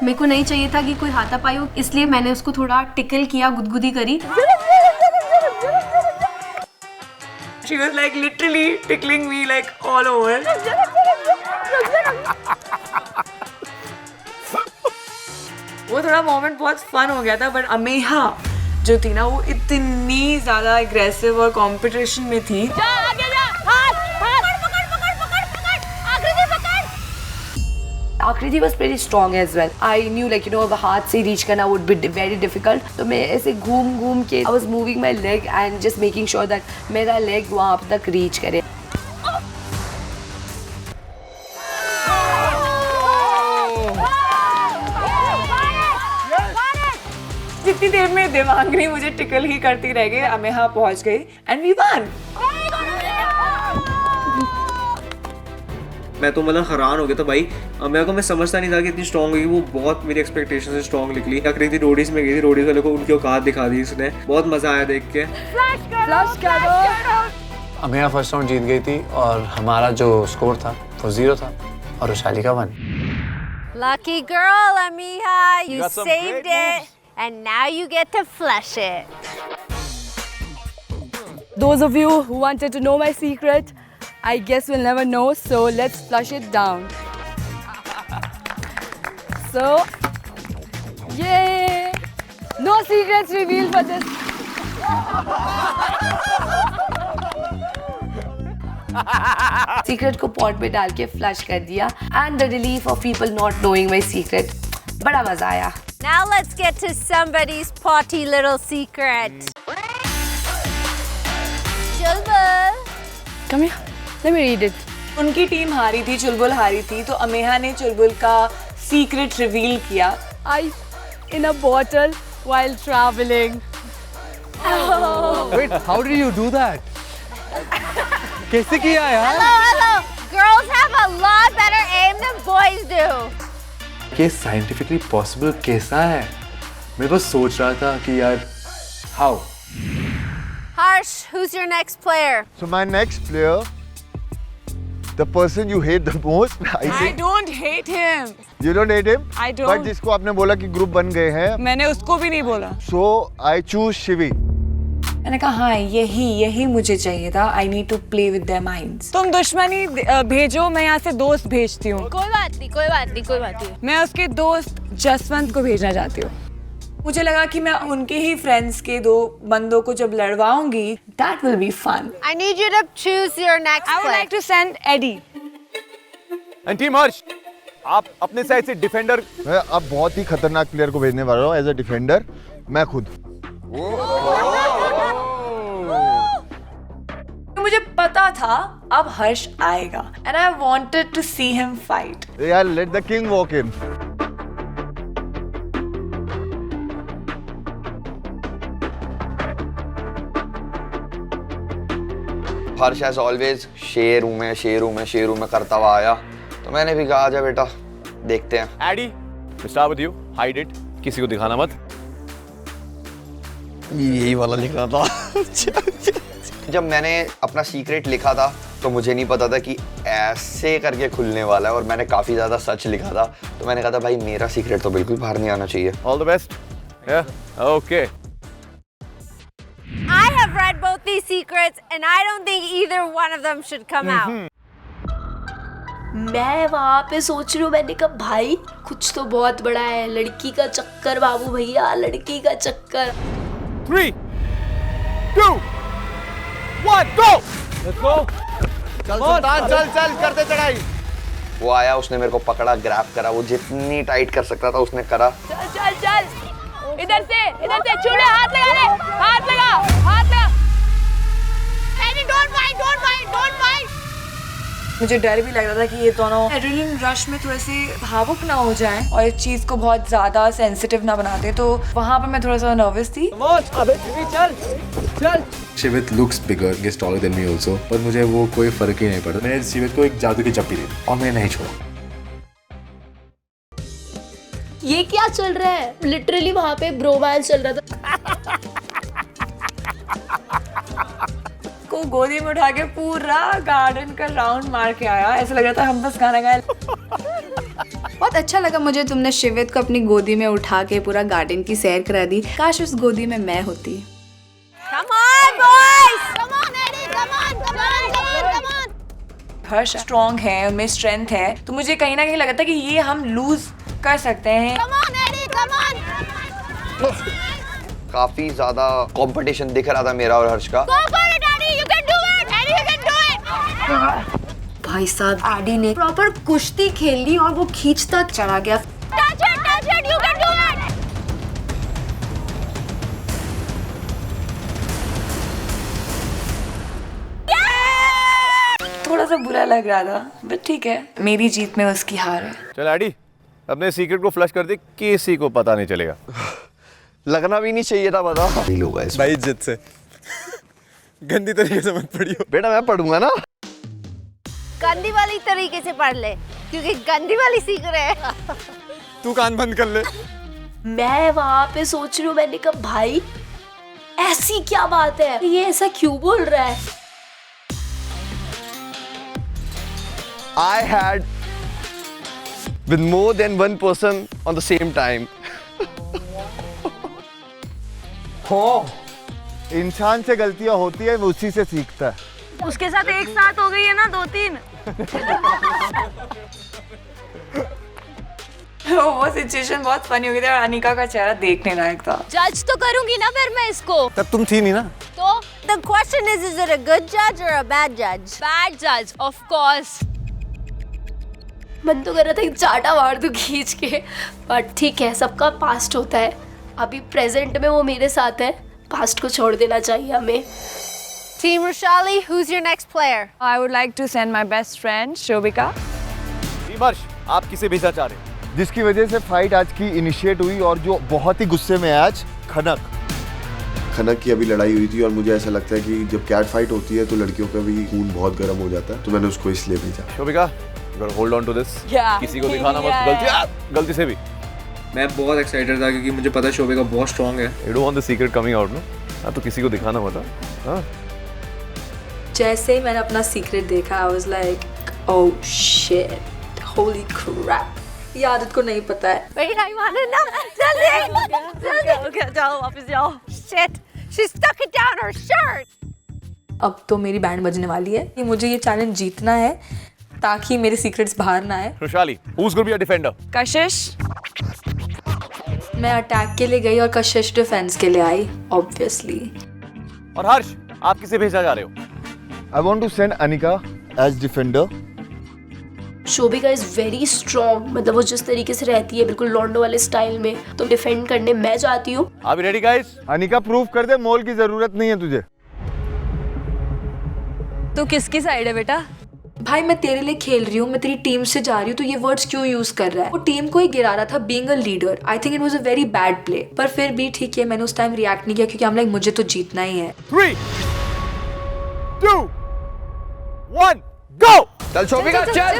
मेरे को नहीं चाहिए था कि कोई हाथापाई हो, इसलिए मैंने उसको थोड़ा टिकल किया, गुदगुदी करी. She was like literally tickling me like all over. वो थोड़ा मोमेंट बहुत फन हो गया था, बट अमेहा जो थी ना वो इतनी ज्यादा एग्रेसिव और कंपटीशन में थी. जा आगे जा. हाथ पकड़. आकृति पकड़. आकृति was pretty strong as well. I knew like you know हाथ से रीच करना would be very difficult. तो मैं ऐसे घूम के I was moving my leg and just making sure that मेरा leg वहाँ तक रीच करे. जितनी देर में देवांगनी मुझे टिकल ही करती रह गई, अमेहा पहुंच गई एंड वी वन. मैं तो मतलब हैरान हो गया था भाई. मेरे को मैं समझता नहीं था कि इतनी स्ट्रॉन्ग होगी. वो बहुत मेरी एक्सपेक्टेशन से स्ट्रॉन्ग निकली. आकृति रोडीज में गई थी, रोडीज वाले को उनकी औकात दिखा दी इसने. बहुत मजा आया देख के. अमेहा फर्स्ट राउंड जीत गई थी और हमारा जो स्कोर था वो 0 था और वैशाली का 1. Lucky girl, Amiha. You got some saved great it. And now you get to flush it. Those of you who wanted to know my secret, I guess we'll never know, so let's flush it down. So, yay! No secrets revealed for this. Secret को pot में डाल के flush कर दिया. And the relief of people not knowing my secret. बड़ा मजा आया. Now let's get to somebody's potty little secret. Chulbul. Come here. Let me read it. उनकी टीम हारी थी, चुलबुल हारी थी, तो अमेहा ने चुलबुल का सीक्रेट रिवील किया. Ice in a bottle while traveling. Wait, how did you do that? कैसे किया यार? Hello. Girls have a lot better aim than boys do. ये साइंटिफिकली पॉसिबल कैसा है? मैं बस सोच रहा था कि यार how. Harsh, who's your next player? So my next player, the person you hate the most, I don't hate him. You don't hate him? I don't. But जिसको आपने बोला कि ग्रुप बन गए हैं. मैंने उसको भी नहीं बोला. So I choose Shivi. मैंने कहा हाँ यही मुझे चाहिए था. I need to play with their minds. तुम दुश्मनी भेजो, मैं यहाँ से दोस्त भेजती हूँ. कोई बात नहीं. मैं उसके दोस्त जसवंत को भेजना चाहती हूँ. मुझे लगा कि मैं उनके ही फ्रेंड्स के 2 बंदों को जब लड़वाऊंगी, that will be fun. I need you to choose your next I would player. like to send Eddie. And team Harsh, आप अपने साइड से डिफेंडर. मैं अब बहुत ही खतरनाक प्लेयर को भेजने वाला हूँ एज अ डिफेंडर. मैं खुद. मुझे पता था अब हर्ष आएगा. And I wanted to see him fight. यार let the king walk in. Harsh as always शेर हूँ मैं करता हुआ आया. तो मैंने भी कहा आजा बेटा देखते हैं. Eddie, start with you. Hide it. किसी को दिखाना मत. यही वाला लिखना था. जब मैंने अपना सीक्रेट लिखा था तो मुझे नहीं पता था कि ऐसे करके खुलने वाला है और मैंने काफी ज्यादा सच लिखा था. तो मैंने कहा था भाई मेरा सीक्रेट तो बिल्कुल बाहर नहीं आना चाहिए. All the best. Okay. I have read both these secrets and I don't think either one of them should come out. मैं वहाँ पे सोच रही हूँ. मैंने कहा भाई कुछ तो बहुत बड़ा है. लड़की का चक्कर बाबू भैया, लड़की का चक्कर. 3, 2, 1, go. Let's go. चल करते चढ़ाई. वो आया, उसने मेरे को पकड़ा, ग्रैब करा. वो जितनी टाइट कर सकता था उसने करा. चल. इधर से छूले, हाथ लगा ले, हाथ लगा। Don't fight. मुझे डर भी लग रहा था कि ये दोनों एड्रेनलिन रश में थोड़े से भावुक ना हो जाएं और इस चीज़ को बहुत ज़्यादा सेंसिटिव ना बना दे, तो वहाँ पर मैं थोड़ा सा नर्वस थी। Shivit looks bigger, gets taller than me also, पर मुझे वो कोई फर्क ही नहीं पड़ा। मैंने शिवित को एक जादू की चप्पी दी और मैंने नहीं छोड़ा। ये क्या चल रहा है? लिटरली वहाँ पे ब्रोमांस चल रहा था। को गोदी में उठा के पूरा गार्डन का राउंड मार के आया, ऐसा लग रहा था हम बस गाना गाए। बहुत अच्छा लगा मुझे, तुमने शिवित को अपनी गोदी में उठा के पूरा गार्डन की सैर करा दी। काश उस गोदी में मैं होती। Come on, boys! Come on, Eddie! Come on! Harsh strong है, उनमें स्ट्रेंथ है, तो मुझे कहीं ना कहीं लगा था कि ये हम लूज कर सकते हैं। Come on, Eddie! Come on! काफी ज्यादा कंपटीशन दिख रहा था मेरा और हर्ष का। Go for it, Eddie! You can do it! Eddie, you can do it! भाई साहब, एडी ने प्रॉपर कुश्ती खेल ली और वो खींच तक चला गया। Touch it! You can do it! थोड़ा सा बुरा लग रहा था, बट ठीक है, मेरी जीत में उसकी हार है। चल एडी, अपने सीक्रेट को फ्लश कर दे, किसी को पता नहीं चलेगा। लगना भी नहीं चाहिए था, बता। भाई इज्जत से गंदी तरीके से मत पढ़ियो। बेटा मैं पढ़ूंगा ना। गंदी वाली तरीके से पढ़ ले, क्योंकि गंदी वाली सीख रहे हैं। तू कान बंद कर ले। मैं वहाँ पे सोच रही हूँ, मैंने कहा भाई ऐसी क्या बात है, ये ऐसा क्यों बोल रहा है? I had with more than one person on the same time. हो, इंसान से गलतियां होती है, वो उसी से सीखता है। उसके साथ एक साथ हो गई है ना 2-3। वो सिचुएशन बहुत फनी हो गई थी और अनिका का चेहरा देखने लायक था। जज तो करूंगी ना फिर मैं इसको। तब तुम थी नहीं ना। तो the question is it a good judge or a bad judge? Bad judge, of course. मन तो कर रहा था एक चाटा मार दूं खींच के, बट ठीक है, सबका पास्ट होता है। अभी प्रेजेंट में वो मेरे साथ है, पास्ट को छोड़ देना चाहिए हमें। Team Roshali, who's your next player? I would like to send my best friend Shobika. Team Harsh, आप किसे भेजना चाह रहे हैं? जिसकी वजह से फाइट आज की इनिशिएट हुई और जो बहुत ही गुस्से में है आज, खनक। खनक की अभी लड़ाई हुई थी और मुझे ऐसा लगता है कि जब कैट फाइट होती है तो लड़कियों का भी खून बहुत गर्म हो जाता है, तो मैंने उसको इसलिए भेजा। Shobhika, hold on to this. किसी को दिखाना मत, गलती से भी। मैं बहुत एक्साइटेड था क्योंकि मुझे पता है शोभिका बहुत स्ट्रांग है। You don't want the secret coming out, no? हाँ, तो किसी को दिखाना मत। हाँ। जैसे ही मैंने अपना सीक्रेट देखा, I was like, oh shit, holy crap. ये आदत को नहीं पता है। Wait, I wanna know. जल्दी, जाओ वापस जाओ। Shit, she stuck it down her shirt. अब तो मेरी बैंड बजने वाली है कि मुझे ये चैलेंज जीतना है ताकि मेरे सीक्रेट्स बाहर ना आए। रोशाली, who's going to be a defender? कशिश। मैं अटैक के लिए गई और कशिश डिफेंस के लिए आई, ऑब्वियसली। और हर्ष, आप किसे भेजना चाह रहे हो? I want to send Anika as defender. Shobhika is very strong, मतलब वो जिस तरीके से रहती है बिल्कुल लॉन्डो वाले स्टाइल में, तो डिफेंड करने मैं जाती हूँ। Are we ready, guys? Anika prove कर दे, मोल की जरूरत नहीं है तुझे। तो किसकी साइड है बेटा? भाई मैं तेरे लिए खेल रही हूँ, मैं तेरी टीम से जा रही हूँ, तो ये वर्ड्स क्यों यूज कर रहा है? वो टीम को ही गिरा रहा था being a leader. I think it was a very bad play, पर फिर भी ठीक है, मैंने उस टाइम रिएक्ट नहीं किया क्योंकि हम लाइक मुझे तो जीतना ही है। 3, 2, 1, go! चल शोभिका, चल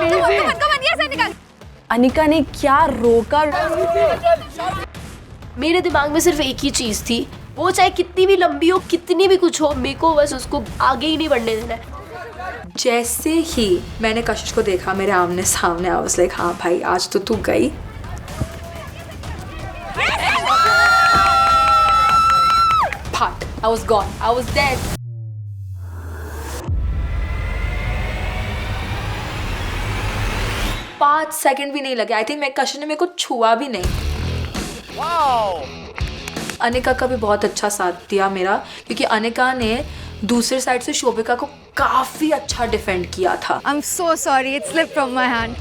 इजी। अनिका ने क्या रोका? मेरे दिमाग में सिर्फ एक ही चीज थी, वो चाहे कितनी भी लंबी हो, कितनी भी कुछ हो, मेरे को बस उसको आगे ही नहीं बढ़ने देना है। जैसे ही मैंने कशिश को देखा मेरे आमने सामने, आई वाज लाइक हाँ भाई आज तो तू गई। फट, I was gone, I was dead. पाँच सेकंड भी नहीं लगे। आई थिंक मैं कशिश ने मेरे को छुआ भी नहीं। वाओ! अनिका का भी बहुत अच्छा साथ दिया मेरा, क्योंकि अनिका ने दूसरे साइड से शोभिका को काफी अच्छा डिफेंड किया था। I'm so sorry, it slipped from my hand.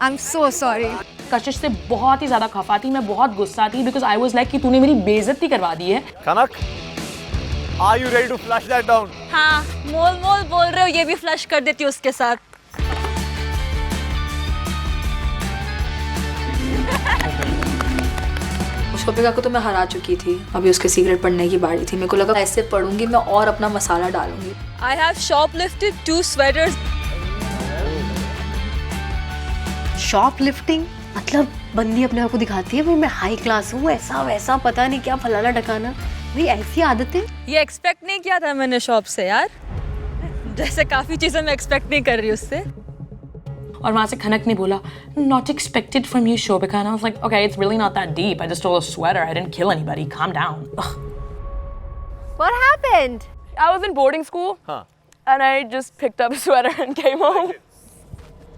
I'm so sorry. कशिश से बहुत ही ज़्यादा खफा थी, मैं बहुत गुस्सा थी बिकॉज आई वॉज लाइक कि तूने मेरी बेइज्जती करवा दी है। कनक, are you ready to flush that down? हाँ, मोल मोल बोल रहे हो, ये भी फ्लश कर देती हूँ उसके साथ। शोभिका को तो मैं हरा चुकी थी, अभी उसके सीक्रेट पढ़ने की बारी थी। मेरे को लगा ऐसे पढ़ूंगी मैं और अपना मसाला डालूंगी। I have shoplifted 2 sweaters. Shoplifting मतलब बंदी अपने आप को दिखाती है भाई मैं हाई क्लास हूँ, ऐसा वैसा पता नहीं क्या फलाना ढकाना, भाई ऐसी आदतें। ये एक्सपेक्ट नहीं किया था मैंने शॉप से यार, जैसे काफी चीजें मैं एक्सपेक्ट नहीं कर रही उससे। और वहाँ से खनक ने बोला not expected from you Shobhika, and I was like okay it's really not that deep, I just stole a sweater, I didn't kill anybody, calm down. Ugh. What happened? I was in boarding school and I just picked up a sweater and came home.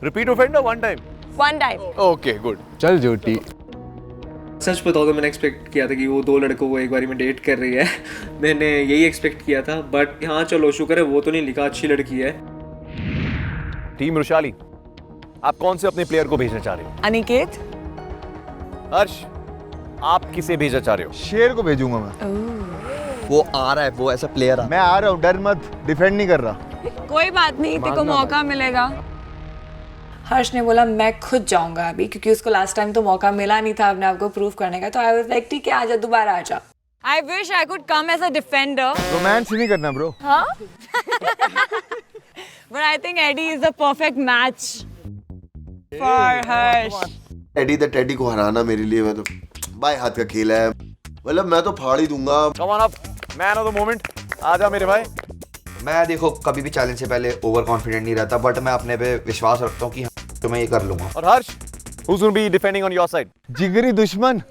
Repeat offender one time? One time. Okay, good. चल जोटी। सच बताओ तो मैंने expect किया था कि वो 2 लड़कों को एक बारी में डेट कर रही है। मैंने यही एक्सपेक्ट किया था, बट हाँ चलो शुक्र है वो तो नहीं लिखा, अच्छी लड़की है। टीम रुशाली, आप कौन से अपने प्लेयर को भेजना चाह रहे हो? अनिकेत। हर्ष, आप किसे भेजना चाह रहे हो? शेर को भेजूंगा मैं। वो आ रहा है, वो ऐसा प्लेयर मैं आ रहा हूँ, डर मत, डिफेंड नहीं कर रहा। कोई बात नहीं, तेरे को मौका मिलेगा। हर्ष ने बोला मैं खुद जाऊंगा अभी, क्योंकि उसको लास्ट टाइम तो मौका मिला नहीं था अपने आप को प्रूव करने का, तो आई वाज लाइक ठीक है आजा, दोबारा आजा। I wish I could come as a defender. Romance नहीं करना ब्रो। हाँ? But I think Eddie is the perfect match for Harsh. Eddie the teddy को हराना मेरे लिए मतलब बाएं हाथ का खेल है, मतलब मैं तो फाड़ ही दूंगा। Come on up, man of the moment, आजा मेरे भाई। मैं देखो कभी भी चैलेंज से पहले ओवर कॉन्फिडेंट नहीं रहता, बट मैं अपने पे विश्वास रखता हूँ कि तो मैं ये कर लूंगा। और हर्ष, who's going to be defending on your side? जिगरी दुश्मन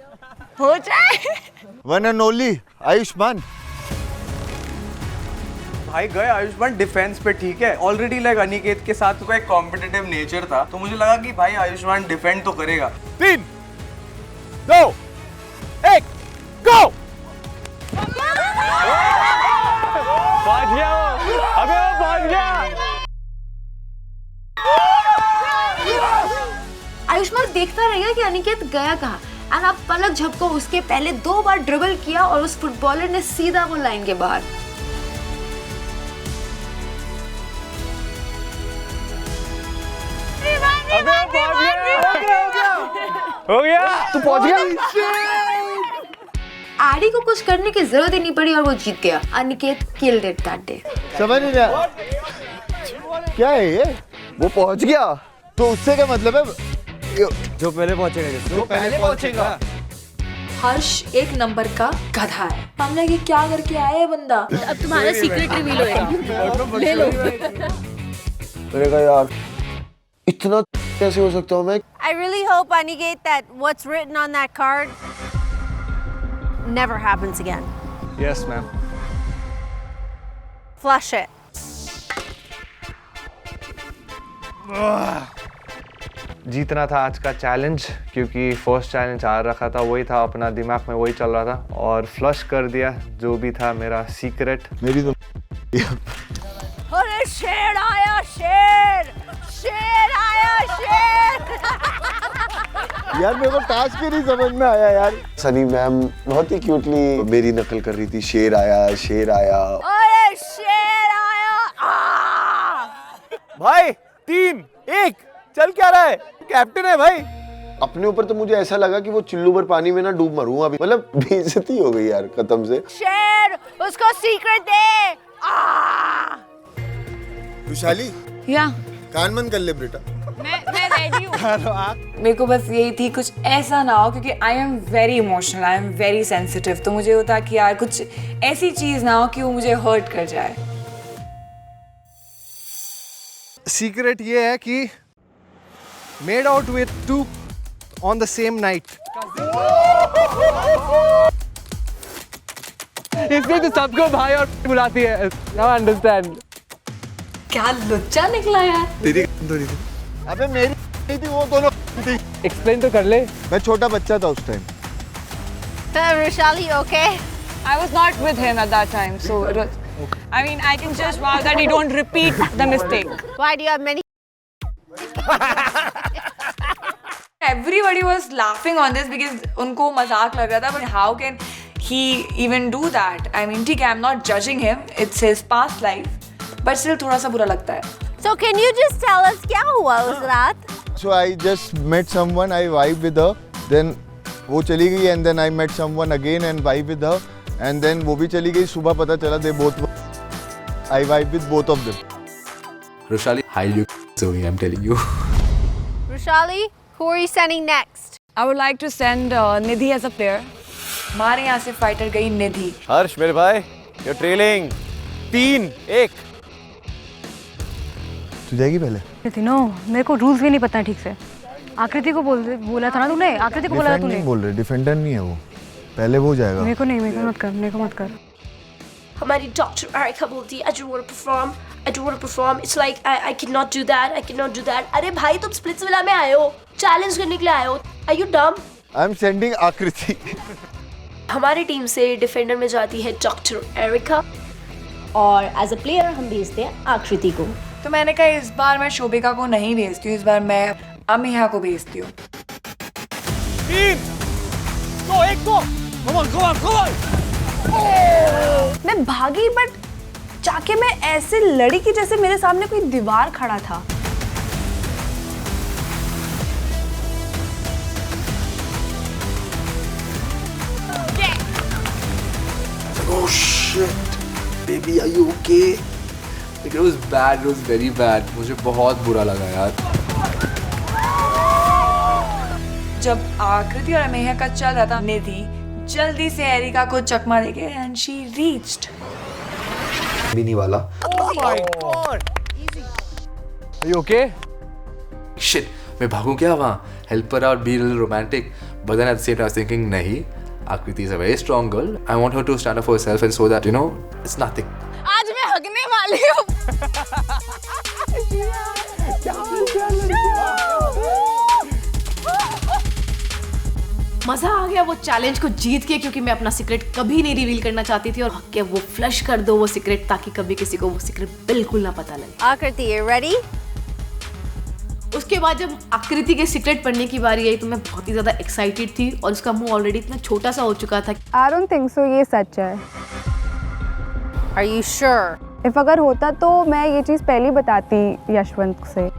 हो जाए। One and only Ayushman. भाई गए आयुष्मान डिफेंस पे, ठीक है। ऑलरेडी लाइक अनिकेत के साथ तो एक कॉम्पिटिटिव नेचर था, तो मुझे लगा कि भाई आयुष्मान डिफेंड तो करेगा। 3, 2, 1, go! पहुंच गया वो, अबे वो पहुंच गया। आयुष्मान देखता रहेगा कि अनिकेत गया कहाँ, एंड आप पलक झपको उसके पहले 2 बार ड्रिबल किया और उस फुटबॉलर ने सीधा वो लाइन के बाहर। हो गया, तू पहुंच गया। एडी को कुछ करने की जरूरत ही नहीं पड़ी और वो जीत गया। Aniket killed it that day. समझ नहीं रहा क्या है ये? वो पहुंच गया तो उससे क्या मतलब है? जो पहले पहुंचेगा, जो पहले पहुंचेगा। हर्ष 1 नंबर का गधा है। हमने कि क्या करके आया है बंदा। अब तुम्हारा सीक्रेट रिवील होएगा, ले लो। मैंने कहा यार इतना कैसे हो सकता हूँ मैं? I really hope, Aniket, that what's written on that card never happens again. Yes, ma'am. Flush it. जीतना था आज का चैलेंज, क्योंकि फर्स्ट चैलेंज आ रखा था, वही था, अपना दिमाग में वही चल रहा था, और फ्लश कर दिया जो भी था मेरा सीक्रेट। मेरी तो अरे शेर आया, शेर शेर आया, शेर। यार मेरे को टास्क ही नहीं समझ में आया यार। सनी मैम बहुत ही क्यूटली मेरी नकल कर रही थी, शेर आया शेर आया। अरे शेर आया। भाई 3, 1, चल क्या रहा है? कैप्टन है भाई। अपने ऊपर तो मुझे ऐसा लगा कि वो चिल्लू भर पानी में ना डूब मरूं अभी, मतलब बेइज्जती हो गई यार खत्म से। शेर, उसको सीक्रेट दे। विशाली, या कान बंद कर ले बेटा। मैं रेडी हूँ। मेरे को बस यही थी कुछ ऐसा ना हो, क्योंकि I am very emotional, I am very sensitive, तो मुझे होता कि यार कुछ ऐसी चीज ना हो कि वो मुझे हर्ट कर जाए। सीक्रेट ये है कि made out with 2 on the same night. इसलिए तो सबको भाई और बुलाती है। Now understand. क्या लुच्चा निकला यार। दीदी अबे मेरी नहीं थी, वो दोनों थी। एक्सप्लेन तो कर ले। मैं छोटा बच्चा था उस time. Roshali, okay? I was not with him at that time, so it was, I mean, I can just vow that he don't repeat the mistake. Why do you have many? Everyone everybody was laughing on this because उनको मजाक लग रहा था, but how can he even do that? I mean, ठीक है, I'm not judging him. It's his past life, but still थोड़ा सा बुरा लगता है. So can you just tell us क्या हुआ उस रात? So I just met someone, I vibed with her, then वो चली गई and then I met someone again and vibe with her and then वो भी चली गई. सुबह पता चला they both, I vibe with both of them. Rushali, highly Zoe, I'm telling you. Rushali, who are you sending next? I would like to send Nidhi as a player. हमारे यहाँ से फाइटर गई निधि. हर्ष मेरे भाई, you're trailing 3-1. तू जाएगी पहले? No, मेरे को रूल्स भी नहीं पता है ठीक से. आकृति को बोला था ना तूने? आकृति को बोला था तूने? नहीं बोल रहे, डिफेंडर नहीं है वो. पहले वो जाएगा. मेरे को नहीं, मेरे को मत कर. हमारी डॉक्टर एरिका बोलती है I don't want to perform. It's like I cannot do that. अरे भाई तुम स्प्लिट्सविला में आए हो, चैलेंज करने के लिए आए हो. Are you dumb? I'm sending आकृति. हमारी टीम से डिफेंडर में जाती है डॉक्टर एरिका और एज अ प्लेयर हम भेजते हैं आकृति को. तो मैंने कहा इस बार मैं शोभिका को नहीं भेजती हूँ, इस बार मैं अमीहा को भेजती हूँ. 3-2-1 go! Come on! मैं भागी बट जाके मैं ऐसे लड़ी कि जैसे मेरे सामने कोई दीवार खड़ा था. Oh shit, baby, are you okay? It was bad, it was very bad. मुझे बहुत बुरा लगा यार. जब आकृति और अमीहा का चल रहा था, निधि जल्दी से एरिका को चकमा देके एंड शी रीच्ड. भी नहीं वाला. Oh my god! Are you okay? Shit, मैं भागूं क्या वहाँ? Help her out, be a little romantic. But then at the same time I was thinking, नहीं. Akriti is a very strong girl. I want her to stand up for herself and show that, you know, it's nothing. आज मैं हगने वाली हूँ. मजा आ गया वो challenge को जीत के, क्योंकि मैं अपना सीक्रेट कभी नहीं रिवील करना चाहती थी और हक वो फ्लश कर दो वो सीक्रेट, ताकि कभी किसी को वो सीक्रेट बिल्कुल ना पता लगे. आकृति, you ready? उसके बाद जब आकृति के सीक्रेट पढ़ने की बारी आई तो मैं बहुत ही ज्यादा एक्साइटेड थी और उसका मुंह ऑलरेडी इतना छोटा सा हो चुका था. I don't think so, ये सच है. Are you sure? If अगर होता तो मैं ये चीज़ पहले बताती यशवंत से.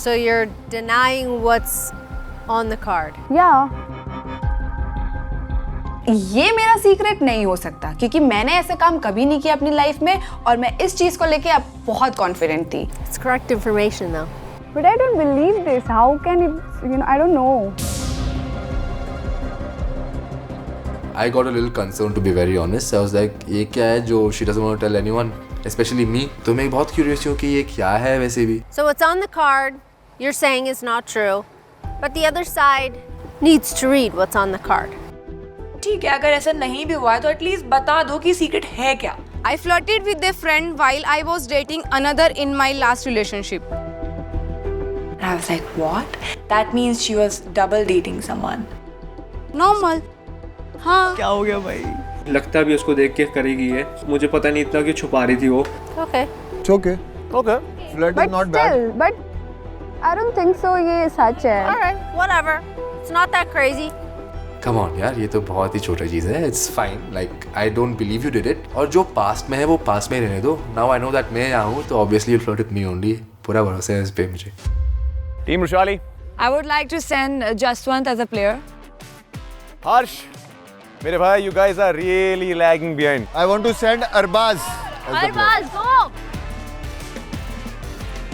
So you're denying what's on the card? Yeah. ये मेरा सीक्रेट नहीं हो सकता क्योंकि मैंने ऐसे काम कभी नहीं किया अपनी लाइफ में और मैं इस चीज़ को लेके अब बहुत कॉन्फिडेंट थी. It's correct information though. But I don't believe this. How can it, I don't know. I got a little concerned to be very honest. I was like, ये क्या है जो she doesn't want to tell anyone, especially me. तो मैं बहुत curious हूँ कि ये क्या है वैसे भी. So what's on the card you're saying is not true, but the other side needs to read what's on the card. ठीक है, अगर ऐसा नहीं भी हुआ है तो एटलीस्ट बता दो कि सीक्रेट है क्या. I flirted with a friend while I was dating another in my last relationship. And I was like, what? That means she was double dating someone. Normal. हाँ. क्या हो गया भाई? लगता भी उसको देख के करेगी है. मुझे पता नहीं इतना क्यों छुपा रही थी वो. Okay. It's okay. Okay. Flirt is not But still, bad. but I don't think so. ये सच है. Alright, whatever. It's not that crazy. Come on यार, ये तो बहुत ही छोटा चीज़ है. It's fine. Like I don't believe you did it. और जो past में है वो past में रहने दो. Now I know that मैं यहाँ हूँ तो obviously you'll flirt with me only. पूरा भरोसा है इस पे मुझे. Team Rushali. I would like to send Jaswant as a player. Harsh, मेरे भाई, you guys are really lagging behind. I want to send Arbaz. Arbaz, go!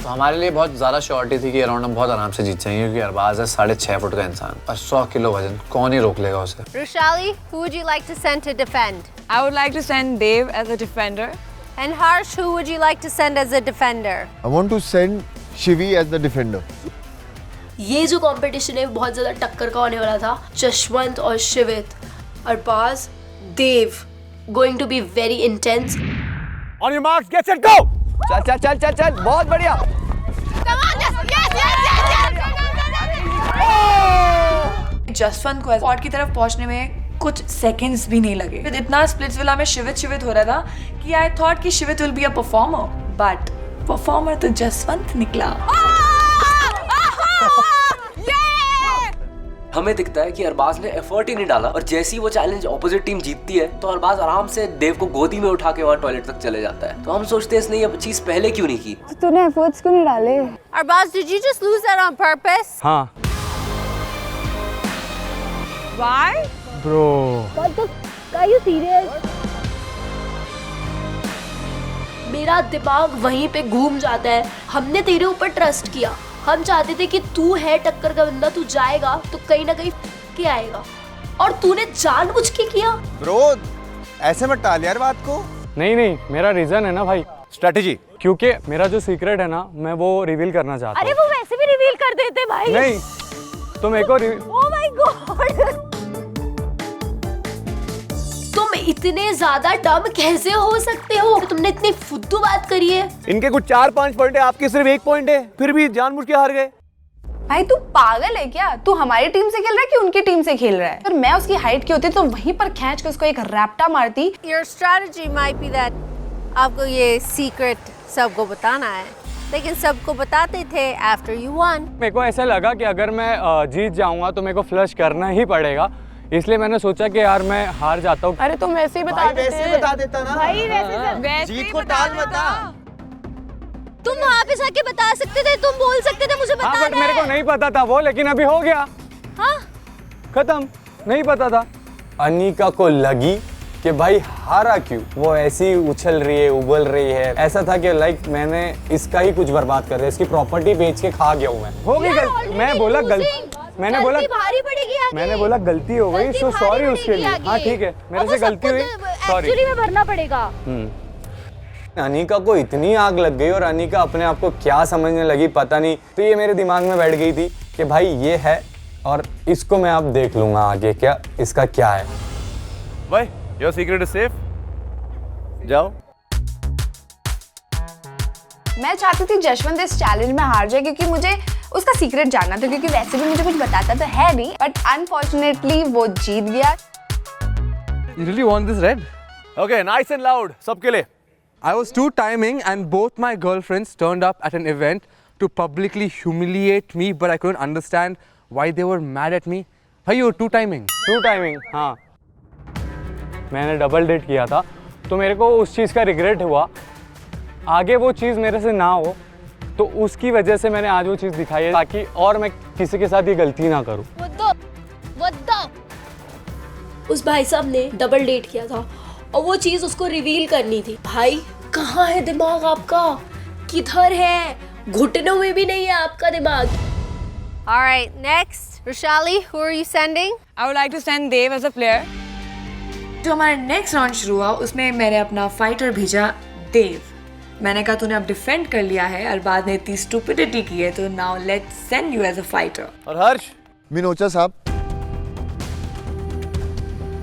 तो हमारे लिए बहुत ज़्यादा श्योरिटी थी कि अराउंड हम बहुत आराम से जीत जाएंगे क्योंकि अरबाज है 6.5 फुट का इंसान और 100 किलो वजन, कौन ही रोक लेगा उसे. Rushali, who would you like to send to defend? I would like to send Dev as a defender. And Harsh, who would you like to send as a defender? I want to send Shivi as the defender. ये जो competition है बहुत ज़्यादा टक्कर का होने वाला था. जशवंत और शिवित, अरबाज, देव, going to be very intense. On your marks, get set, go! चल, बहुत बढ़िया. जसवंत को स्पॉट की तरफ पहुंचने में कुछ सेकंड्स भी नहीं लगे. इतना स्प्लिट्सविला में शिवित हो रहा था कि आई थॉट कि Shivit will be a performer, but performer तो जसवंत निकला. हमें दिखता है कि अरबाज ने एफर्ट ही नहीं डाला और जैसी वो चैलेंज ऑपोजिट टीम जीतती है तो अरबाज आराम से देव को गोदी में उठा के वहाँ टॉयलेट तक चले जाता है। तो हम सोचते हैं इसने ये चीज पहले क्यों नहीं की। तो तूने एफर्ट्स क्यों नहीं डाले? Arbaz, did you just lose that on purpose? हाँ Why? Bro Are you serious? मेरा दिमाग वहीं पे घूम जाता है। हमने तेरे ऊपर ट्रस्ट किया, हम चाहते थे कि तू है टक्कर का बंदा, तू जाएगा तो कहीं ना कहीं के आएगा, और तूने जानबूझ के किया। ब्रो ऐसे मत टाल यार बात को। नहीं मेरा रीजन है ना भाई, स्ट्रेटेजी। क्योंकि मेरा जो सीक्रेट है ना मैं वो रिवील करना चाहता हूँ। अरे वो वैसे भी रिवील कर देते भाई। नहीं तो मेरे को ओह माय गॉड, तुम इतने ज्यादा डम कैसे हो सकते हो? तुमने इतनी फुद्दू बात करी है। इनके कुछ 4-5 पॉइंट है, आपके सिर्फ 1 पॉइंट है, फिर भी जानबूझ के हार गए। भाई तू पागल है क्या? तू हमारी टीम से खेल रहा है कि उनकी टीम से खेल रहा है? अगर मैं उसकी हाइट की होती तो वहीं पर खींच के उसको एक रैप्टा मारती। Your strategy might be that आपको ये सीक्रेट सबको बताना है, लेकिन सबको बताते थे after you won। मेरे को ऐसा लगा कि अगर मैं जीत जाऊंगा तो मेरे को फ्लश करना ही पड़ेगा, इसलिए मैंने सोचा कि यार मैं हार जाता हूँ। अरे तुम वैसे ही बता देता ना भाई, वैसे जीत को टाल बता। तुम वहाँ पे जाके बता सकते थे, तुम बोल सकते थे मुझे हाँ बट मेरे को नहीं पता था वो, लेकिन अभी हो गया। हाँ? खत्म, नहीं पता था। अनिका को लगी कि भाई हारा क्यों, वो ऐसी उछल रही है, उबल रही है। ऐसा था कि लाइक मैंने इसका ही कुछ बर्बाद कर दिया, इसकी प्रॉपर्टी बेच के खा गया हूँ मैं। हो गई गलती, मैं बोला गलती, मैंने बोला भारी पड़ेगी आगे। मैंने बोला गलती हो गई, सो सॉरी उसके लिए। हाँ ठीक है, मेरे से गलती हुई, सॉरी। एक्चुअली में भरना पड़ेगा। अनिका को इतनी आग लग गई और अनिका अपने आप को क्या समझने लगी पता नहीं। तो ये मेरे दिमाग में बैठ गई थी कि भाई ये है और इसको मैं अब देख लूंगा आगे क्या इसका क्या है। भाई योर सीक्रेट इज सेफ, जाओ। मैं चाहती थी जशवंत इस चैलेंज में हार जाए क्योंकि मुझे उसका सीक्रेट जानना था, क्योंकि वैसे भी मुझे कुछ बताता तो है नहीं, बट अनफॉर्चुनेटली वो जीत गया। You really want this red? Okay, nice and loud, सबके लिए। I was too timing and both my girlfriends turned up at an event to publicly humiliate me, but I couldn't understand why they were mad at me. भाई you were too timing. Too timing, हाँ। मैंने double date किया था तो मेरे को उस चीज़ का रिग्रेट हुआ, आगे वो चीज़ मेरे से ना हो, तो उसकी वजह से मैंने आज वो चीज़ दिखाई है ताकि और मैं किसी के साथ ये गलती ना करूँ। उस भाई साहब ने डबल डेट किया था और वो चीज उसको रिवील करनी थी। भाई कहाँ है दिमाग आपका? किधर है? घुटनों में भी नहीं है आपका दिमाग। All right, next, Rushali, who are you sending? I would like to send Dev as a player. जो हमारा नेक्स्ट राउंड शुरू हुआ उसमें मैंने अपना फाइटर भेजा देव। मैंने कहा तूने अब डिफेंड कर लिया है, अरबाज ने इतनी स्टूपिडिटी की है, तो now let's send you as a fighter. और हर्ष? मिनोचा साहब।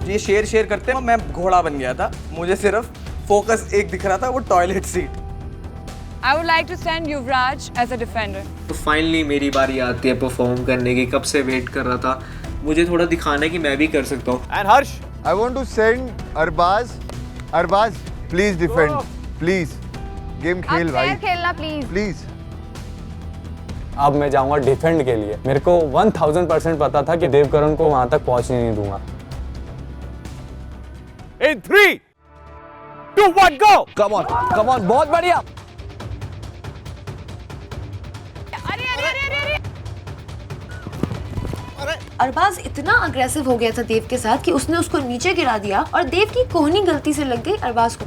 ये शेयर करते मैं घोड़ा बन गया था, मुझे सिर्फ फोकस एक दिख रहा था, वो toilet seat. I would like to send Yuvraj as a defender. तो फाइनली मेरी बारी आती है परफॉर्म करने की। कब से वेट कर रहा था, मुझे थोड़ा दिखाना है कि मैं भी कर सकता हूँ। And Harsh? I want to send Arbaaz. Arbaaz please defend, please game खेल भाई, खेलना प्लीज। प्लीज। अब मैं जाऊंगा डिफेंड के लिए। मेरे को 1000% पता था कि देवकरण को वहां तक पहुंचने नहीं दूंगा। In 3, 2, 1, go! Come on, बहुत बढ़िया। अरबाज इतना अग्रेसिव हो गया था देव के साथ कि उसने उसको नीचे गिरा दिया और देव की कोहनी गलती से लग गई अरबाज को।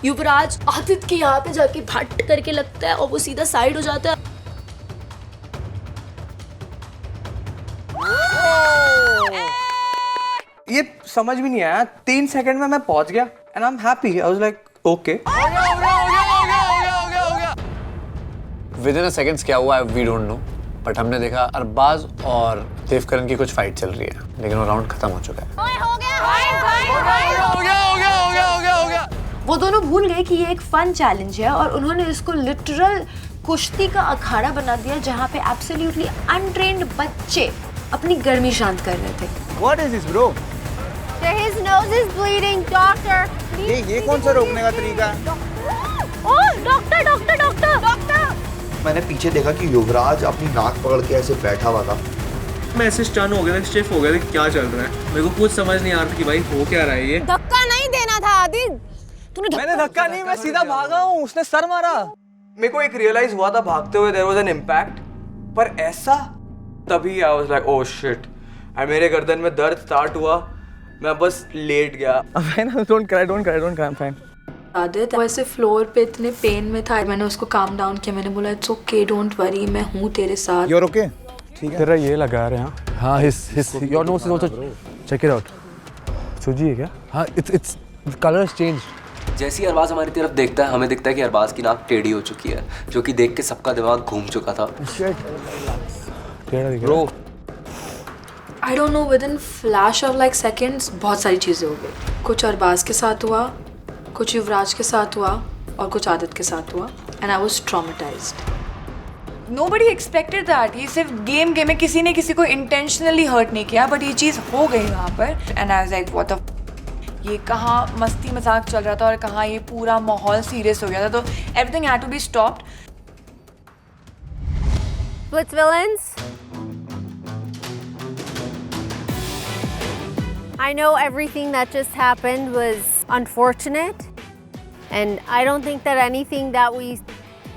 युवराज आदित्य के यहाँ पे जाके भट करके लगता है और वो सीधा साइड हो जाता है। ये समझ भी नहीं आया, 3 सेकंड में मैं पहुंच गया and I am happy. I was like okay. With in a seconds क्या हुआ वी डोंट नो, बट हमने देखा अरबाज और देवकरण की कुछ फाइट चल रही है, लेकिन वो राउंड खत्म हो चुका है। वो दोनों भूल गए कि ये एक फन चैलेंज है और उन्होंने इसको लिटरल कुश्ती का अखाड़ा बना दिया जहाँ पे एब्सोल्युटली अनट्रेन्ड बच्चे अपनी गर्मी शांत कर रहे थे। What is this, bro? His nose is bleeding, doctor. ये कौन सा रोकने का तरीका है? Oh, doctor. मैंने पीछे देखा कि युवराज अपनी नाक पकड़ के ऐसे बैठा हुआ था। मैं ऐसे स्टन हो गया था, स्टिफ हो गया था, क्या चल रहा है। मेरे को कुछ समझ नहीं आ रहा था कि भाई हो क्या रहा है ये। धक्का नहीं देना था आदि, तूने मैंने धक्का नहीं, मैं सीधा भागा हूँ, उसने सर मारा। मेरे को एक रियलाइज हुआ था भागते हुए, देयर वाज एन इम्पैक्ट, पर ऐसा तभी I was like oh shit, और मेरे गर्दन में दर्द स्टार्ट हुआ, मैं बस लेट गया। Don't cry, I am fine. Aditya वैसे फ्लोर पे इतने पेन में था, मैंने उसको काम डाउन किया, मैंने बोला इट्स ओके, डोंट वरी, मैं हूँ तेरे साथ। You are okay? ठीक है। तेरा ये लगा रहे हैं। हाँ, his your nose is also, check it out. सूजी है क्या? हाँ, it's colors changed. जैसे ही अरबाज हमारी तरफ देखता है, हमें दिखता है कि अरबाज की नाक टेढ़ी हो चुकी है, जो कि देख के सबका दिमाग घूम चुका था। Bro, I don't know, within flash of like seconds बहुत सारी चीज़ें हो गई। कुछ अरबाज के साथ हुआ, कुछ युवराज के साथ हुआ और कुछ आदित्य के साथ हुआ, and I was traumatized. Nobody expected that. ये सिर्फ गेम में किसी ने किसी को intentionally hurt नहीं किया, but ये चीज़ हो गई वहाँ पर, and I was like what the ये कहाँ मस्ती मजाक चल रहा था और कहाँ ये पूरा माहौल सीरियस हो गया था, तो everything had to be stopped. Blitz villains. I know everything that just happened was unfortunate, and I don't think that anything that we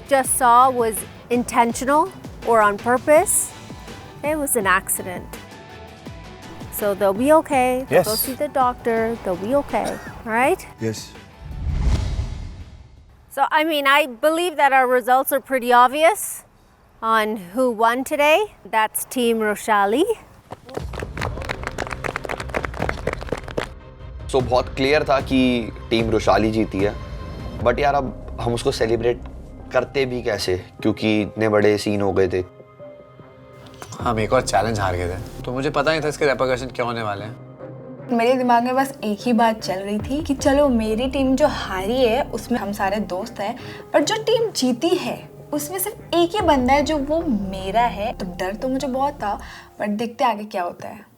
just saw was intentional or on purpose. It was an accident. So they'll be okay. They'll Yes. go see the doctor. They'll be okay. All right? Yes. So, I mean, I believe that our results are pretty obvious on who won today. That's Team Roshali. So बहुत clear था कि team रोशाली जीती है, but यार अब हम उसको celebrate करते भी कैसे, क्योंकि इतने बड़े सीन हो गए थे। हम एक और चैलेंज हार गए थे, तो मुझे पता नहीं था इसके रेपरकशन क्या होने वाले हैं। मेरे दिमाग में बस एक ही बात चल रही थी कि चलो मेरी टीम जो हारी है उसमें हम सारे दोस्त हैं, पर जो टीम जीती है उसमें सिर्फ एक ही बंदा है जो वो मेरा है। तो डर तो मुझे बहुत था, पर देखते आगे क्या होता है।